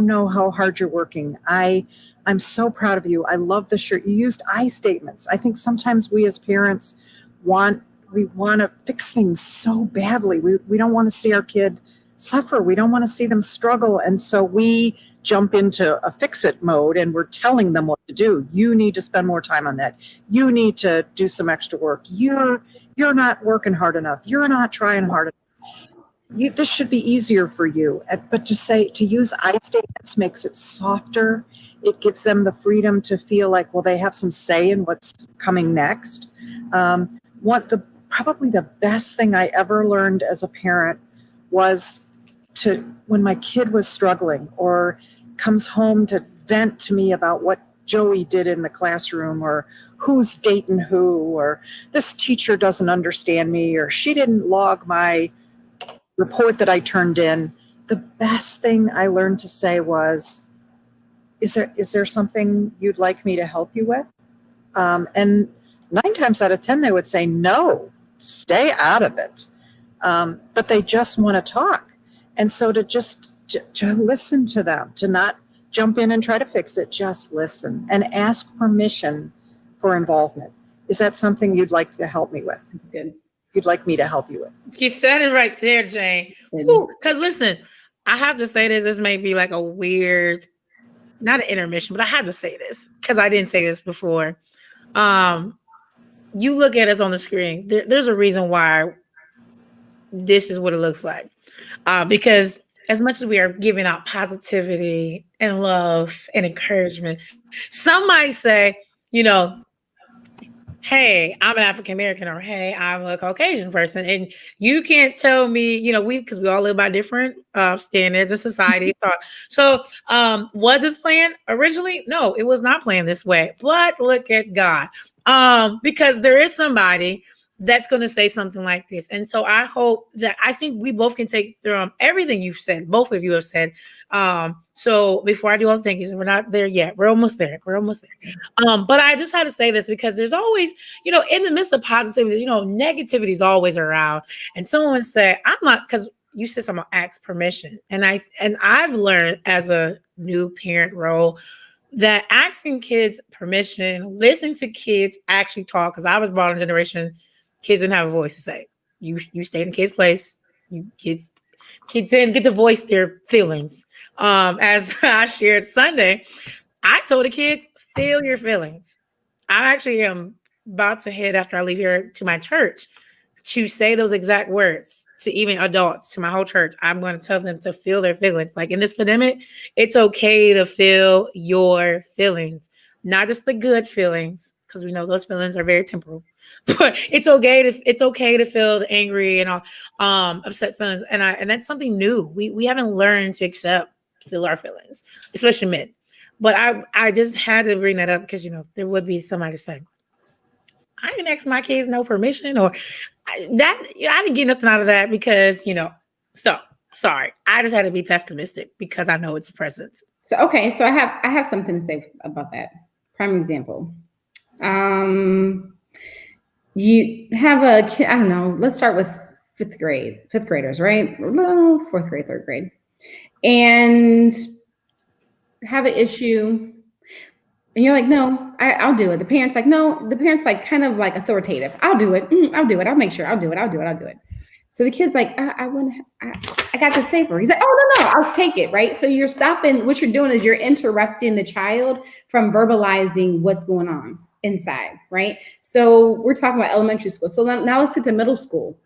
know how hard you're working. I'm so proud of you. I love the shirt. You used I statements. I think sometimes we as parents want to fix things so badly. We don't want to see our kid suffer. We don't want to see them struggle. And so we jump into a fix-it mode, and we're telling them what to do. You need to spend more time on that. You need to do some extra work. You're not working hard enough. You're not trying hard enough. This should be easier for you. But to use I statements makes it softer. It gives them the freedom to feel like, well, they have some say in what's coming next. Probably the best thing I ever learned as a parent was when my kid was struggling or comes home to vent to me about what Joey did in the classroom, or who's dating who, or this teacher doesn't understand me, or she didn't log my report that I turned in. The best thing I learned to say was, is there something you'd like me to help you with? And 9 times out of 10, they would say, no, stay out of it. But they just want to talk. And so to listen to them, to not jump in and try to fix it, just listen and ask permission for involvement. Is that something you'd like to help me with? Good. You'd like me to help you with? You said it right there, Jane. Because listen, I have to say this. This may be like a weird, not an intermission, but I have to say this because I didn't say this before. You look at us on the screen. There's a reason why this is what it looks like. Because as much as we are giving out positivity and love and encouragement, some might say, you know, hey, I'm an African American, or hey, I'm a Caucasian person, and you can't tell me, you know, because we all live by different standards in society. So was this planned originally? No, it was not planned this way. But look at God, because there is somebody that's going to say something like this. And so I think we both can take from everything you've said, both of you have said. So before I do all the thank yous, we're not there yet. We're almost there. But I just had to say this because there's always, you know, in the midst of positivity, you know, negativity is always around. And someone would say, I'm not, because you said something, ask permission. And I've learned as a new parent role that asking kids permission, listening to kids actually talk, because I was brought in a generation, kids didn't have a voice to say. You stay in the kid's place. You kids, Kids get to voice their feelings. As I shared Sunday, I told the kids, feel your feelings. I actually am about to head after I leave here to my church to say those exact words to even adults, to my whole church. I'm going to tell them to feel their feelings. Like in this pandemic, it's okay to feel your feelings, not just the good feelings, because we know those feelings are very temporal. But it's okay to feel the angry and all upset feelings. And that's something new. We haven't learned to feel our feelings, especially men. But I just had to bring that up because there would be somebody saying, I didn't ask my kids no permission, or I didn't get nothing out of that because so sorry. I just had to be pessimistic because I know it's present. So okay, so I have something to say about that. Prime example. You have a kid, I don't know, let's start with fifth graders, right? No, fourth grade, third grade. And have an issue. And you're like, no, I'll do it. The parent's like, no, the parent's like kind of like authoritative. I'll do it. I'll do it. I'll make sure. I'll do it. So the kid's like, I got this paper. He's like, oh, no, I'll take it, right? So you're stopping, what you're doing is you're interrupting the child from verbalizing what's going on inside, right? So we're talking about elementary school. So now let's get to middle school,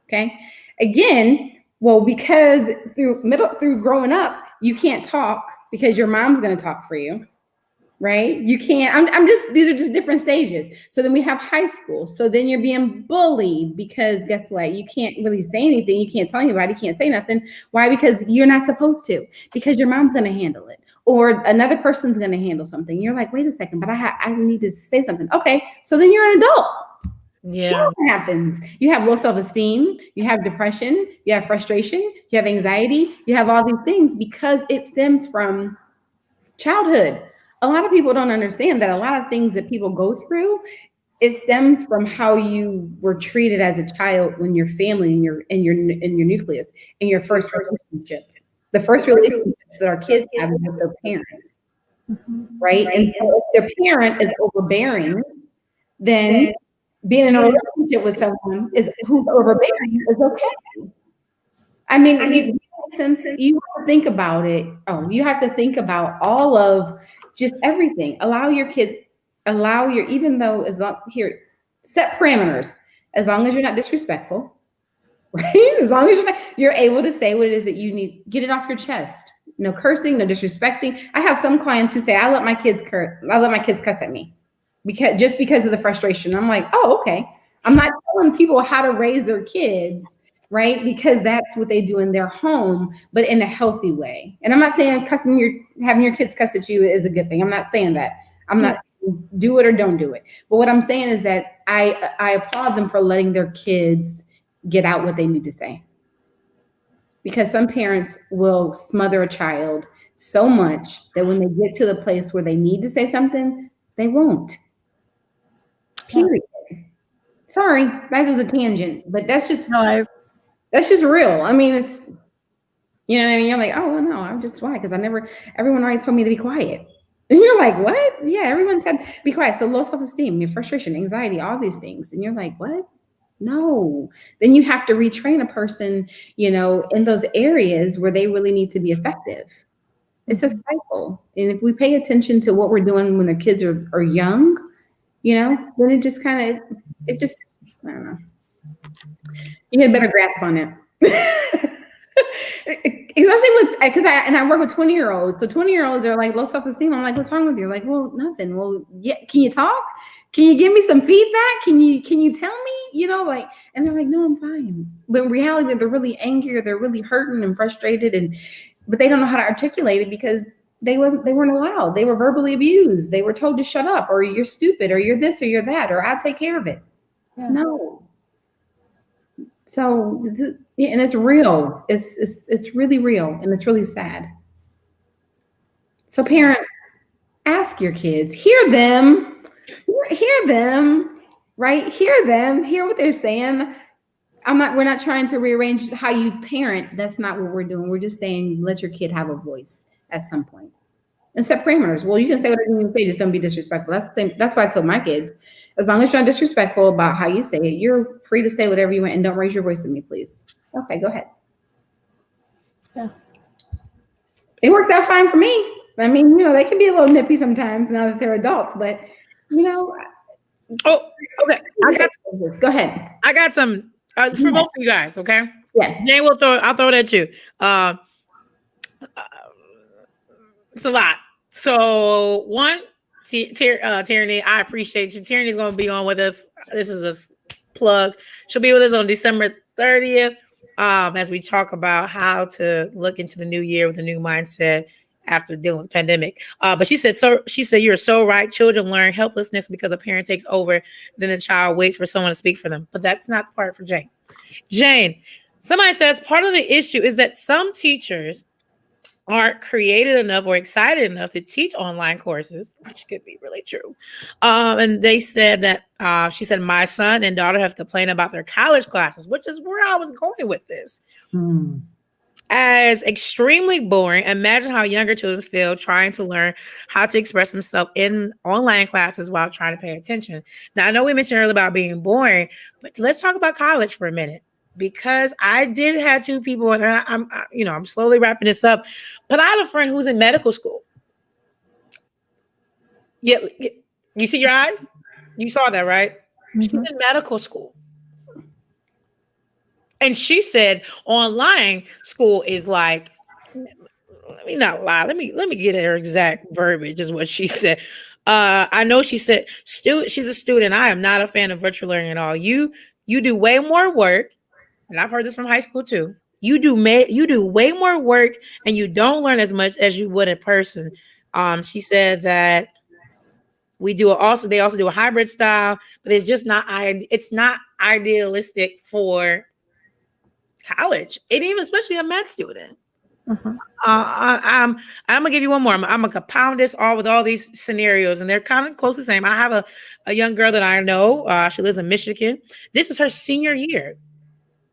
okay? Again, well, because through growing up, you can't talk because your mom's going to talk for you. Right? You can't, these are just different stages. So then we have high school. So then you're being bullied because guess what? You can't really say anything. You can't tell anybody, you can't say nothing. Why? Because you're not supposed to, because your mom's going to handle it or another person's going to handle something. You're like, wait a second, but I need to say something. Okay. So then you're an adult. Yeah. What happens? You have low self-esteem, you have depression, you have frustration, you have anxiety, you have all these things because it stems from childhood. A lot of people don't understand that a lot of things that people go through, it stems from how you were treated as a child when your family and your nucleus, in your first relationships. The first relationships that our kids have is with their parents, right? And so if their parent is overbearing, then being in a relationship with someone who's overbearing is okay. I mean, since you have to think about it, you have to think about all of just everything. Even though set parameters, as long as you're not disrespectful, right? As long as you're able to say what it is that you need, get it off your chest. No cursing, no disrespecting. I have some clients who say, I let my kids cuss at me because of the frustration. I'm like, oh, okay. I'm not telling people how to raise their kids, right? Because that's what they do in their home, but in a healthy way. And I'm not saying having your kids cuss at you is a good thing. I'm not saying that. I'm not saying do it or don't do it. But what I'm saying is that I applaud them for letting their kids get out what they need to say. Because some parents will smother a child so much that when they get to the place where they need to say something, they won't. Period. Sorry, that was a tangent, but that's just real. I mean, it's, you know what I mean? You're like, oh, no, I'm just why? Because everyone always told me to be quiet. And you're like, what? Yeah, everyone said be quiet. So low self-esteem, your frustration, anxiety, all these things. And you're like, what? No. Then you have to retrain a person, in those areas where they really need to be effective. It's a cycle. And if we pay attention to what we're doing when the kids are young, then it just I don't know. You get a better grasp on it. Especially because I work with 20-year-olds. So 20-year-olds are like low self-esteem. I'm like, what's wrong with you? Like, well, nothing. Well, yeah. Can you talk? Can you give me some feedback? Can you tell me? And they're like, no, I'm fine. But in reality, they're really angry or they're really hurting and frustrated, but they don't know how to articulate it because they weren't allowed. They were verbally abused. They were told to shut up, or you're stupid, or you're this, or you're that, or I'll take care of it. Yeah. No. So, and it's real. It's really real, and it's really sad. So parents, ask your kids, hear them, right? Hear them, hear what they're saying. We're not trying to rearrange how you parent. That's not what we're doing. We're just saying, let your kid have a voice at some point. And set parameters. Well, you can say whatever you say, just don't be disrespectful. That's the same. That's why I told my kids, as long as you're not disrespectful about how you say it, you're free to say whatever you want, and don't raise your voice at me, please. Okay, go ahead. It worked out fine for me. I mean, they can be a little nippy sometimes now that they're adults, but Oh, okay. Go ahead. I got some. It's for both of you guys. Okay. Yes. Jane, I'll throw it at you. It's a lot. So one, Tierney, I appreciate you. Tierney's going to be on with us. This is a plug. She'll be with us on December 30th as we talk about how to look into the new year with a new mindset after dealing with the pandemic. But she said, you're so right. Children learn helplessness because a parent takes over, then the child waits for someone to speak for them. But that's not the part for Jane. Jane, somebody says part of the issue is that some teachers aren't creative enough or excited enough to teach online courses, which could be really true. And they said that, she said, my son and daughter have complained about their college classes, which is where I was going with this. As extremely boring. Imagine how younger children feel trying to learn how to express themselves in online classes while trying to pay attention. Now, I know we mentioned earlier about being boring, but let's talk about college for a minute. Because I did have two people, and I'm slowly wrapping this up, but I had a friend who's in medical school. Yeah, you see your eyes? You saw that, right? Mm-hmm. She's in medical school. And she said online school is like, let me not lie. Let me get her exact verbiage is what she said. I know she said, she's a student. I am not a fan of virtual learning at all. You do way more work. And I've heard this from high school too. You do way more work and you don't learn as much as you would in person. She said that they also do a hybrid style, but it's just not idealistic for college. And even especially a med student. Mm-hmm. I'm gonna give you one more. I'm gonna compound this all with all these scenarios, and they're kind of close to the same. I have a young girl that I know. She lives in Michigan. This is her senior year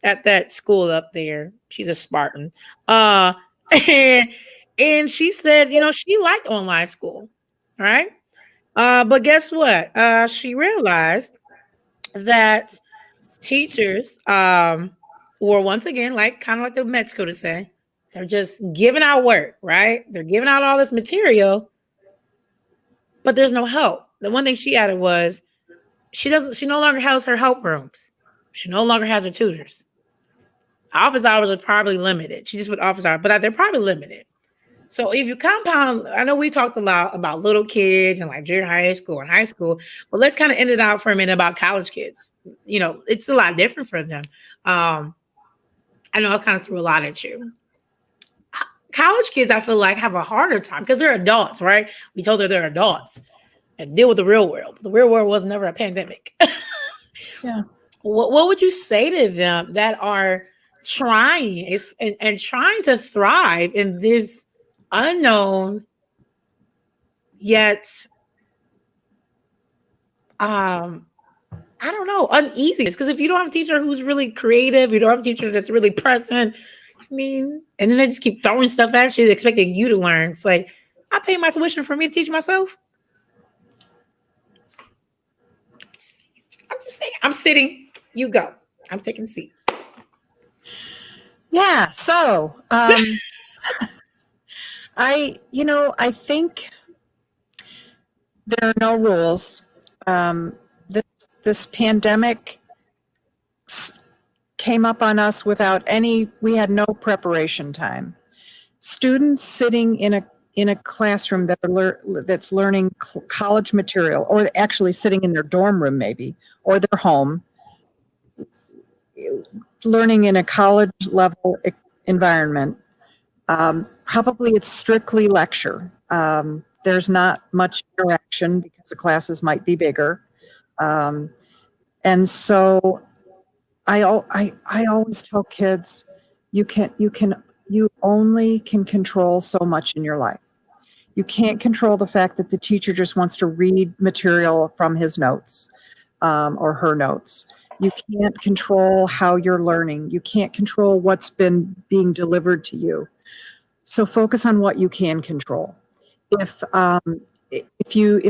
at that school up there. She's a Spartan. And she said, she liked online school. All right. But guess what? She realized that teachers were once again, kind of like the med school to say, they're just giving out work, right? They're giving out all this material, but there's no help. The one thing she added was she no longer has her help rooms. She no longer has her tutors. Office hours are probably limited. She just put office hours, but they're probably limited. So if you compound, I know we talked a lot about little kids and like junior high school and high school, but let's kind of end it out for a minute about college kids. It's a lot different for them. I know I kind of threw a lot at you. College kids, I feel like, have a harder time because they're adults, right? We told her they're adults and deal with the real world. The real world was never a pandemic. Yeah. What would you say to them that are trying and trying to thrive in this unknown yet I don't know, uneasiness? Because if you don't have a teacher who's really creative, you don't have a teacher that's really present, and then they just keep throwing stuff at you expecting you to learn. It's like, I pay my tuition for me to teach myself. I'm just saying, I'm sitting, you go. I'm taking a seat. Yeah. So, I think there are no rules. This pandemic came up on us we had no preparation time. Students sitting in a classroom that's learning college material, or actually sitting in their dorm room maybe, or their home, learning in a college level environment. Probably it's strictly lecture. There's not much interaction because the classes might be bigger. And so I always tell kids, you only can control so much in your life. You can't control the fact that the teacher just wants to read material from his notes, or her notes. You can't control how you're learning. You can't control what's being delivered to you. So focus on what you can control. If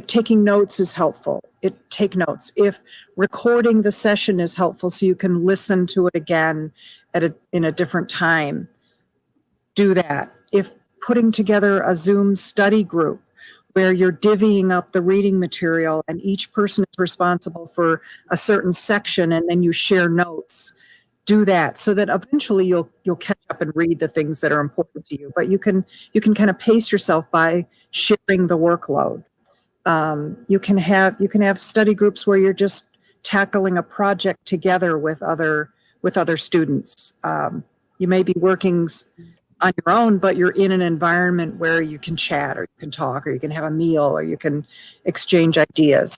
taking notes is helpful, take notes. If recording the session is helpful so you can listen to it again in a different time, do that. If putting together a Zoom study group where you're divvying up the reading material and each person is responsible for a certain section and then you share notes, do that so that eventually you'll catch up and read the things that are important to you. But you can kind of pace yourself by sharing the workload. You can have study groups where you're just tackling a project together with other students. You may be working on your own, but you're in an environment where you can chat or you can talk or you can have a meal or you can exchange ideas.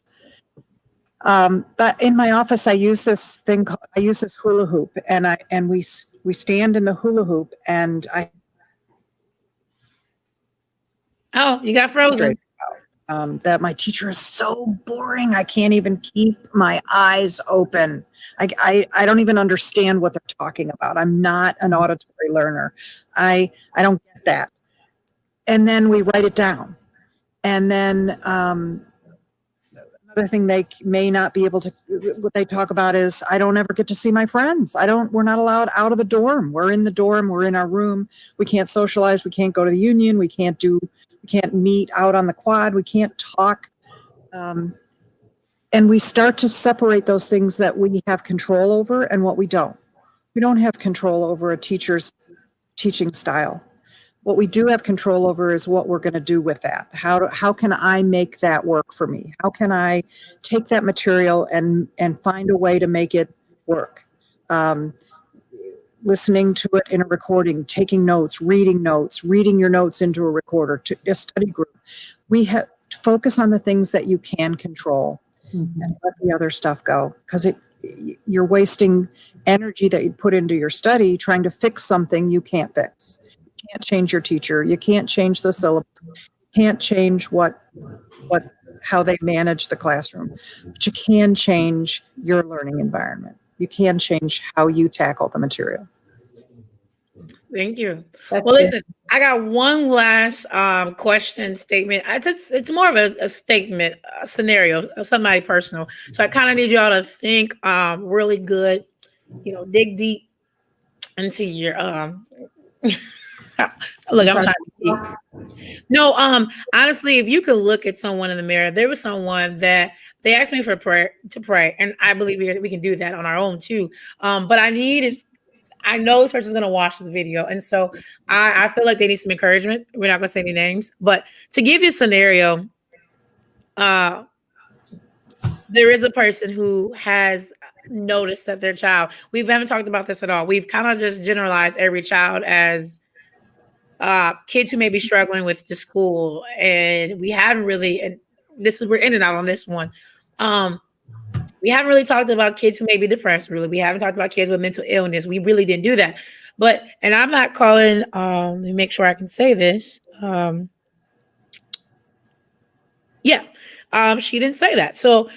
But in my office, I use this hula hoop, and we stand in the hula hoop, and Oh, you got frozen. that my teacher is so boring. I can't even keep my eyes open. I don't even understand what they're talking about. I'm not an auditory learner. I don't get that. And then we write it down. And then another thing they may not be able to, what they talk about is, I don't ever get to see my friends. We're not allowed out of the dorm. We're in the dorm. We're in our room. We can't socialize. We can't go to the union. We can't meet out on the quad. We can't talk. And we start to separate those things that we have control over and what we don't. We don't have control over a teacher's teaching style. What we do have control over is what we're going to do with that. How can I make that work for me? How can I take that material and find a way to make it work? Listening to it in a recording, taking notes, reading your notes into a recorder, to a study group. We have to focus on the things that you can control and let the other stuff go, because you're wasting energy that you put into your study trying to fix something you can't fix. You can't change your teacher. You can't change the syllabus. You can't change how they manage the classroom, but you can change your learning environment. You can change how you tackle the material. Thank you. That's Well, good. listen, I got one last question statement. It's more of a statement, a scenario of somebody personal. So I kind of need y'all to think really good, dig deep into your look, I'm trying to be. No, honestly, if you could look at someone in the mirror, there was someone that they asked me to pray, and I believe we can do that on our own too. But I know this person's going to watch this video. And so I feel like they need some encouragement. We're not going to say any names, but to give you a scenario, there is a person who has noticed that their child, we haven't talked about this at all. We've kind of just generalized every child as kids who may be struggling with the school. And we haven't really, and we're in and out on this one. We haven't really talked about kids who may be depressed, really. We haven't talked about kids with mental illness. We really didn't do that. But, and I'm not calling, let me make sure I can say this. She didn't say that. So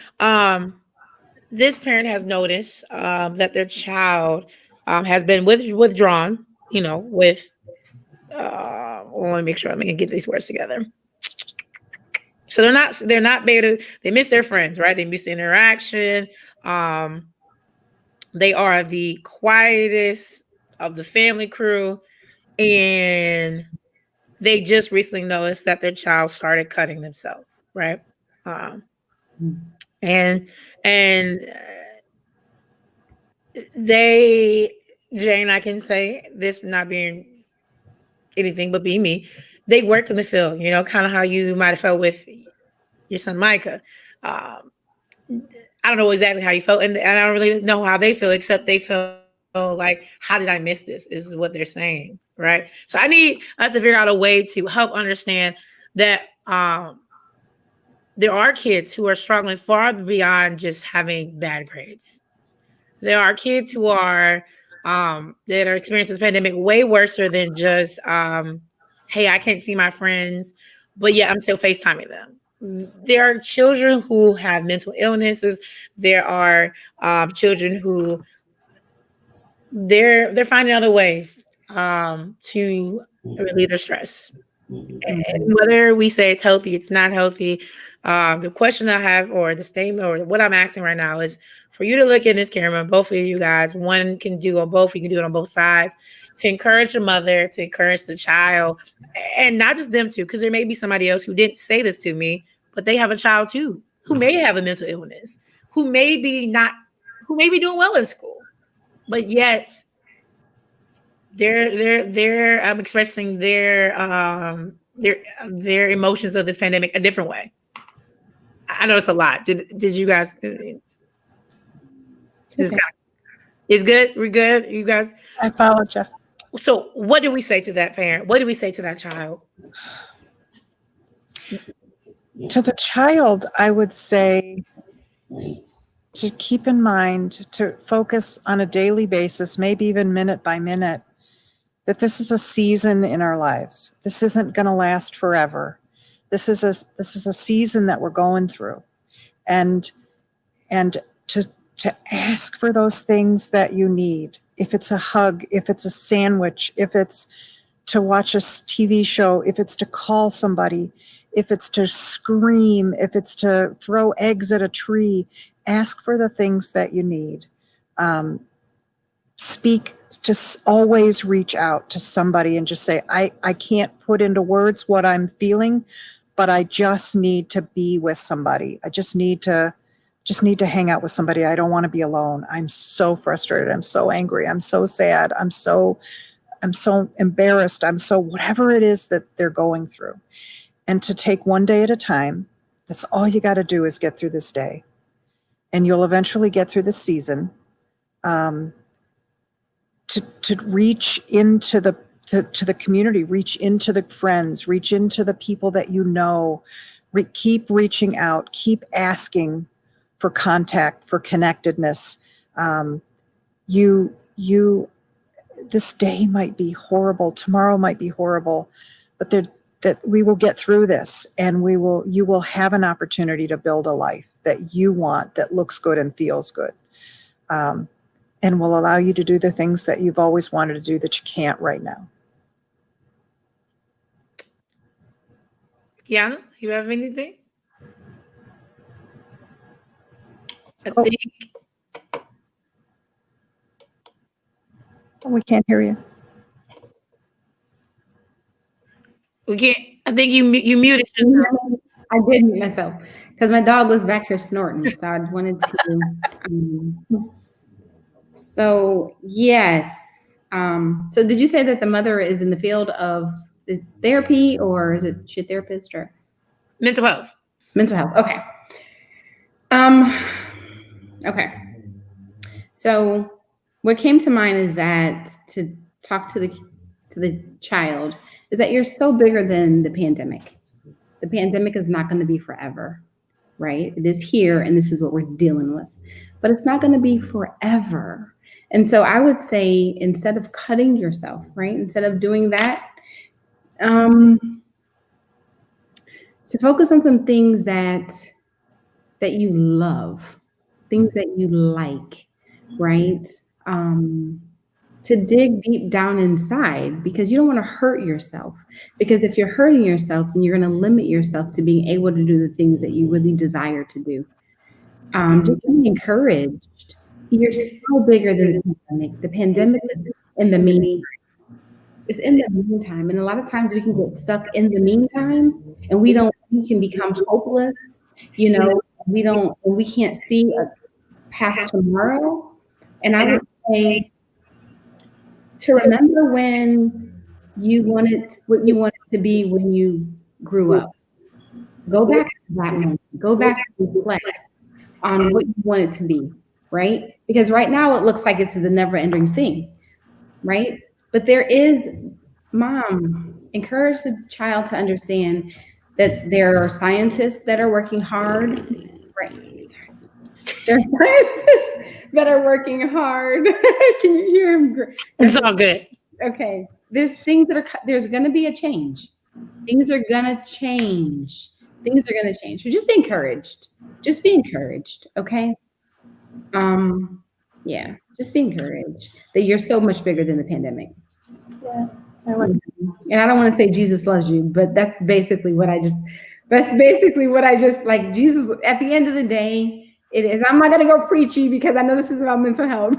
this parent has noticed that their child has been withdrawn, with, let me make sure I'm going to get these words together. So they're not beta. They miss their friends, right? They miss the interaction. They are the quietest of the family crew. And they just recently noticed that their child started cutting themselves, right? And Jane, I can say this not being anything but being me, they worked in the field, kind of how you might have felt with your son Micah. I don't know exactly how you felt, and I don't really know how they feel, except they feel like, how did I miss this? Is what they're saying, right? So I need us to figure out a way to help understand that there are kids who are struggling far beyond just having bad grades. There are kids who are that are experiencing this pandemic way worse than just, hey, I can't see my friends, but yeah, I'm still FaceTiming them. There are children who have mental illnesses. There are children who they're finding other ways to relieve their stress. And whether we say it's healthy, it's not healthy. The question I have, or the statement, or what I'm asking right now is for you to look in this camera, both of you guys, one can do on both, you can do it on both sides, to encourage the mother, to encourage the child, and not just them two, because there may be somebody else who didn't say this to me, but they have a child too, who may have a mental illness, who may be doing well in school, but yet they're expressing their emotions of this pandemic a different way. I know it's a lot. Did you guys? It's good. We're good. You guys. I follow, Jeff. So, what do we say to that parent? What do we say to that child? To the child, I would say to keep in mind, to focus on a daily basis, maybe even minute by minute, that this is a season in our lives. This isn't going to last forever. This is a season that we're going through, and to ask for those things that you need. If it's a hug, if it's a sandwich, if it's to watch a TV show, if it's to call somebody, if it's to scream, if it's to throw eggs at a tree, ask for the things that you need. Speak, just always reach out to somebody and just say, I can't put into words what I'm feeling, but I just need to be with somebody. I just need to hang out with somebody. I don't want to be alone. I'm so frustrated. I'm so angry. I'm so sad. I'm so embarrassed. I'm so whatever it is that they're going through. And to take one day at a time. That's all you got to do is get through this day. And you'll eventually get through this season. To reach into to the community, reach into the friends, reach into the people that you know, keep reaching out, keep asking for contact, for connectedness. This day might be horrible, tomorrow might be horrible, but that we will get through this, and you will have an opportunity to build a life that you want, that looks good and feels good. And will allow you to do the things that you've always wanted to do that you can't right now. Kiana, you have anything? I think we can't hear you. we can't. I think you muted yourself. I did mute myself because my dog was back here snorting, so I wanted to. So yes. So did you say that the mother is in the field of therapy, or is it she a therapist or mental health? Mental health. Okay. Okay. So what came to mind is that to talk to the child is that you're so bigger than the pandemic. The pandemic is not going to be forever, right? It is here, and this is what we're dealing with, but it's not going to be forever. And so I would say, instead of cutting yourself, right? Instead of doing that, to focus on some things that you love, things that you like, right? To dig deep down inside, because you don't want to hurt yourself. Because if you're hurting yourself, then you're going to limit yourself to being able to do the things that you really desire to do. Just be encouraged. You're so bigger than the pandemic. The pandemic is in the meantime. It's in the meantime. And a lot of times we can get stuck in the meantime, and we can become hopeless. We can't see past tomorrow. And I would say to remember when you wanted what you wanted to be when you grew up. Go back to that moment. Go back and reflect on what you wanted to be, right? Because right now it looks like it's a never-ending thing, right? But Mom, encourage the child to understand that there are scientists that are working hard, right? There are scientists that are working hard. Can you hear him? It's all good. Okay. There's going to be a change. Things are going to change. So just be encouraged. Okay? Yeah. Just be encouraged that you're so much bigger than the pandemic. Yeah. I like And I don't want to say Jesus loves you, but that's basically what I just like. Jesus, at the end of the day, it is. I'm not going to go preachy because I know this is about mental health.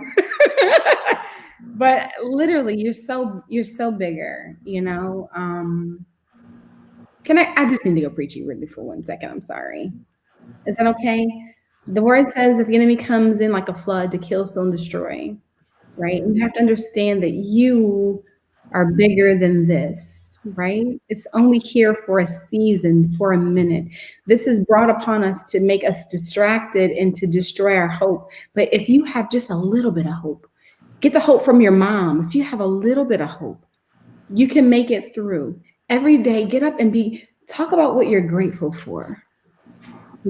But literally, you're so bigger, you know. I just need to go preachy really for 1 second. I'm sorry. Is that okay? The word says that the enemy comes in like a flood to kill, steal, and destroy, right? And you have to understand that you are bigger than this, right? It's only here for a season, for a minute. This is brought upon us to make us distracted and to destroy our hope. But if you have just a little bit of hope, get the hope from your mom. If you have a little bit of hope, you can make it through. Every day, get up and talk about what you're grateful for.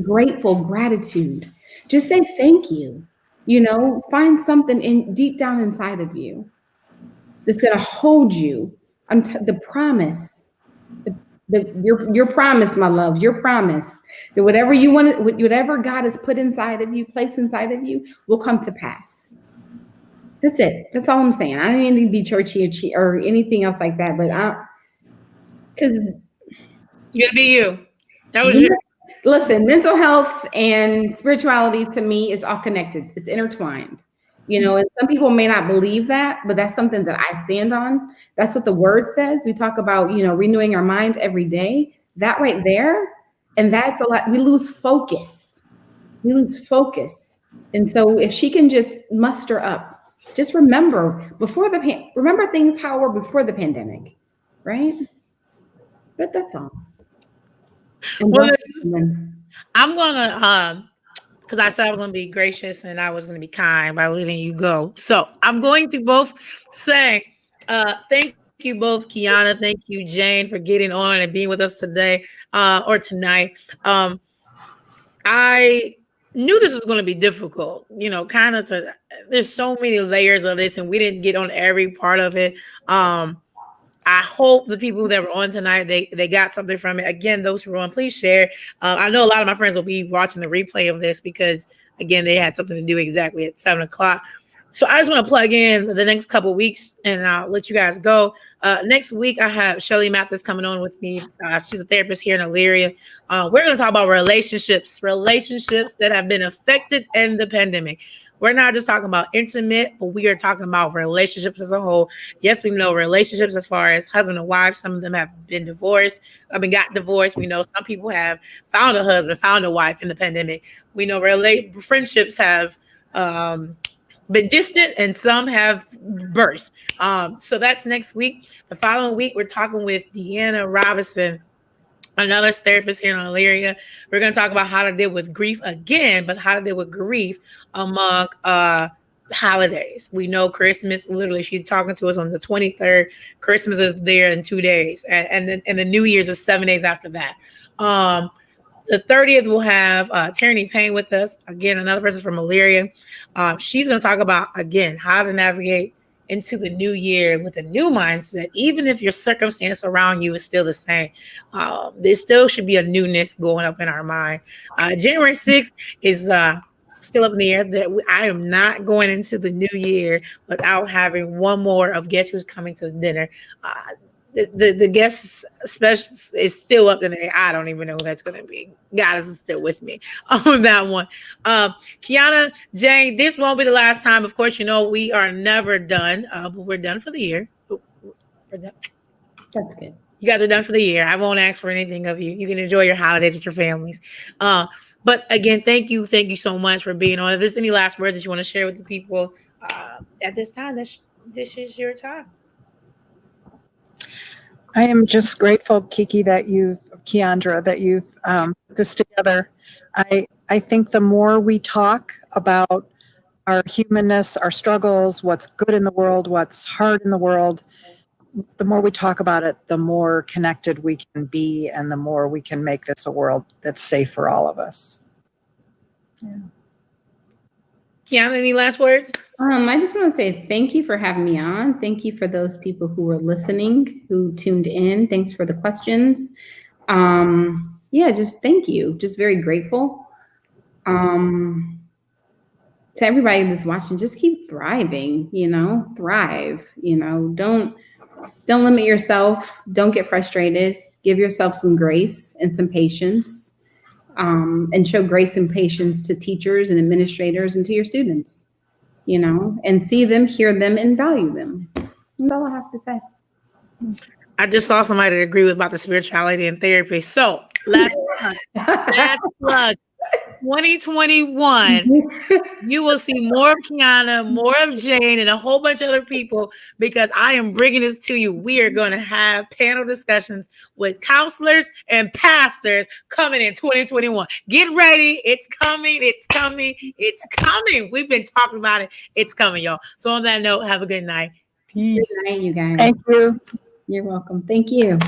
Gratitude. Just say thank you. You know, find something deep down inside of you that's going to hold you. The promise, your promise, my love, your promise that whatever you want, whatever God has put inside of you, placed inside of you, will come to pass. That's it. That's all I'm saying. I don't need to be churchy or anything else like that, but because You gotta be you. That was you. Listen, mental health and spirituality to me is all connected. It's intertwined. You know, and some people may not believe that, but that's something that I stand on. That's what the word says. We talk about, you know, renewing our mind every day. That right there, and that's a lot. We lose focus. And so if she can just muster up, just remember remember things how were before the pandemic, right? But that's all. Well, I'm gonna because I said I was gonna be gracious and I was gonna be kind by letting you go. So I'm going to both say thank you both, Kiana. Thank you, Jane, for getting on and being with us today or tonight. I knew this was going to be difficult, you know, there's so many layers of this and we didn't get on every part of it. I hope the people that were on tonight, they got something from it. Again, those who were on, please share. I know a lot of my friends will be watching the replay of this because, again, they had something to do exactly at 7 o'clock. So I just want to plug in the next couple of weeks and I'll let you guys go. Next week, I have Shelly Mathis coming on with me. She's a therapist here in Elyria. We're going to talk about relationships that have been affected in the pandemic. We're not just talking about intimate, but we are talking about relationships as a whole. Yes, we know relationships as far as husband and wife. Some of them have been divorced. Got divorced. We know some people have found a husband, found a wife in the pandemic. We know friendships have been distant and some have birth. So that's next week. The following week, we're talking with Deanna Robinson, another therapist here in Elyria. We're going to talk about how to deal with grief again, but how to deal with grief among holidays. We know Christmas, literally, she's talking to us on the 23rd. Christmas is there in 2 days. And the New Year's is 7 days after that. The 30th, we'll have Tierney Payne with us. Again, another person from Elyria. She's going to talk about, again, how to navigate into the new year with a new mindset, even if your circumstance around you is still the same. There still should be a newness going up in our mind. January 6th is still up in the air. That I am not going into the new year without having one more of Guess Who's Coming to Dinner. The guest special is still up in the air. I don't even know who that's going to be. God is still with me on that one. Kiana, Jane, this won't be the last time. Of course, you know, we are never done, but we're done for the year. We're done. That's good. You guys are done for the year. I won't ask for anything of you. You can enjoy your holidays with your families. But again, thank you so much for being on. If there's any last words that you want to share with the people at this time, this is your time. I am just grateful, Kiandra, that you've put this together. I think the more we talk about our humanness, our struggles, what's good in the world, what's hard in the world, the more we talk about it, the more connected we can be and the more we can make this a world that's safe for all of us. Yeah. Kiana, any last words? I just want to say thank you for having me on. Thank you for those people who were listening, who tuned in. Thanks for the questions. Just thank you. Just very grateful. To everybody that's watching, just keep thriving, thrive, don't Don't limit yourself. Don't get frustrated. Give yourself some grace and some patience, and show grace and patience to teachers and administrators and to your students, and see them, hear them, and value them. That's all I have to say. I just saw somebody that agree with about the spirituality and therapy. So last plug. 2021, you will see more of Kiana, more of Jane, and a whole bunch of other people, because I am bringing this to you. We are going to have panel discussions with counselors and pastors coming in 2021. Get ready. It's coming. It's coming. It's coming. We've been talking about it. It's coming, y'all. So on that note, have a good night. Peace. Good night, you guys. Thank you. You're welcome. Thank you.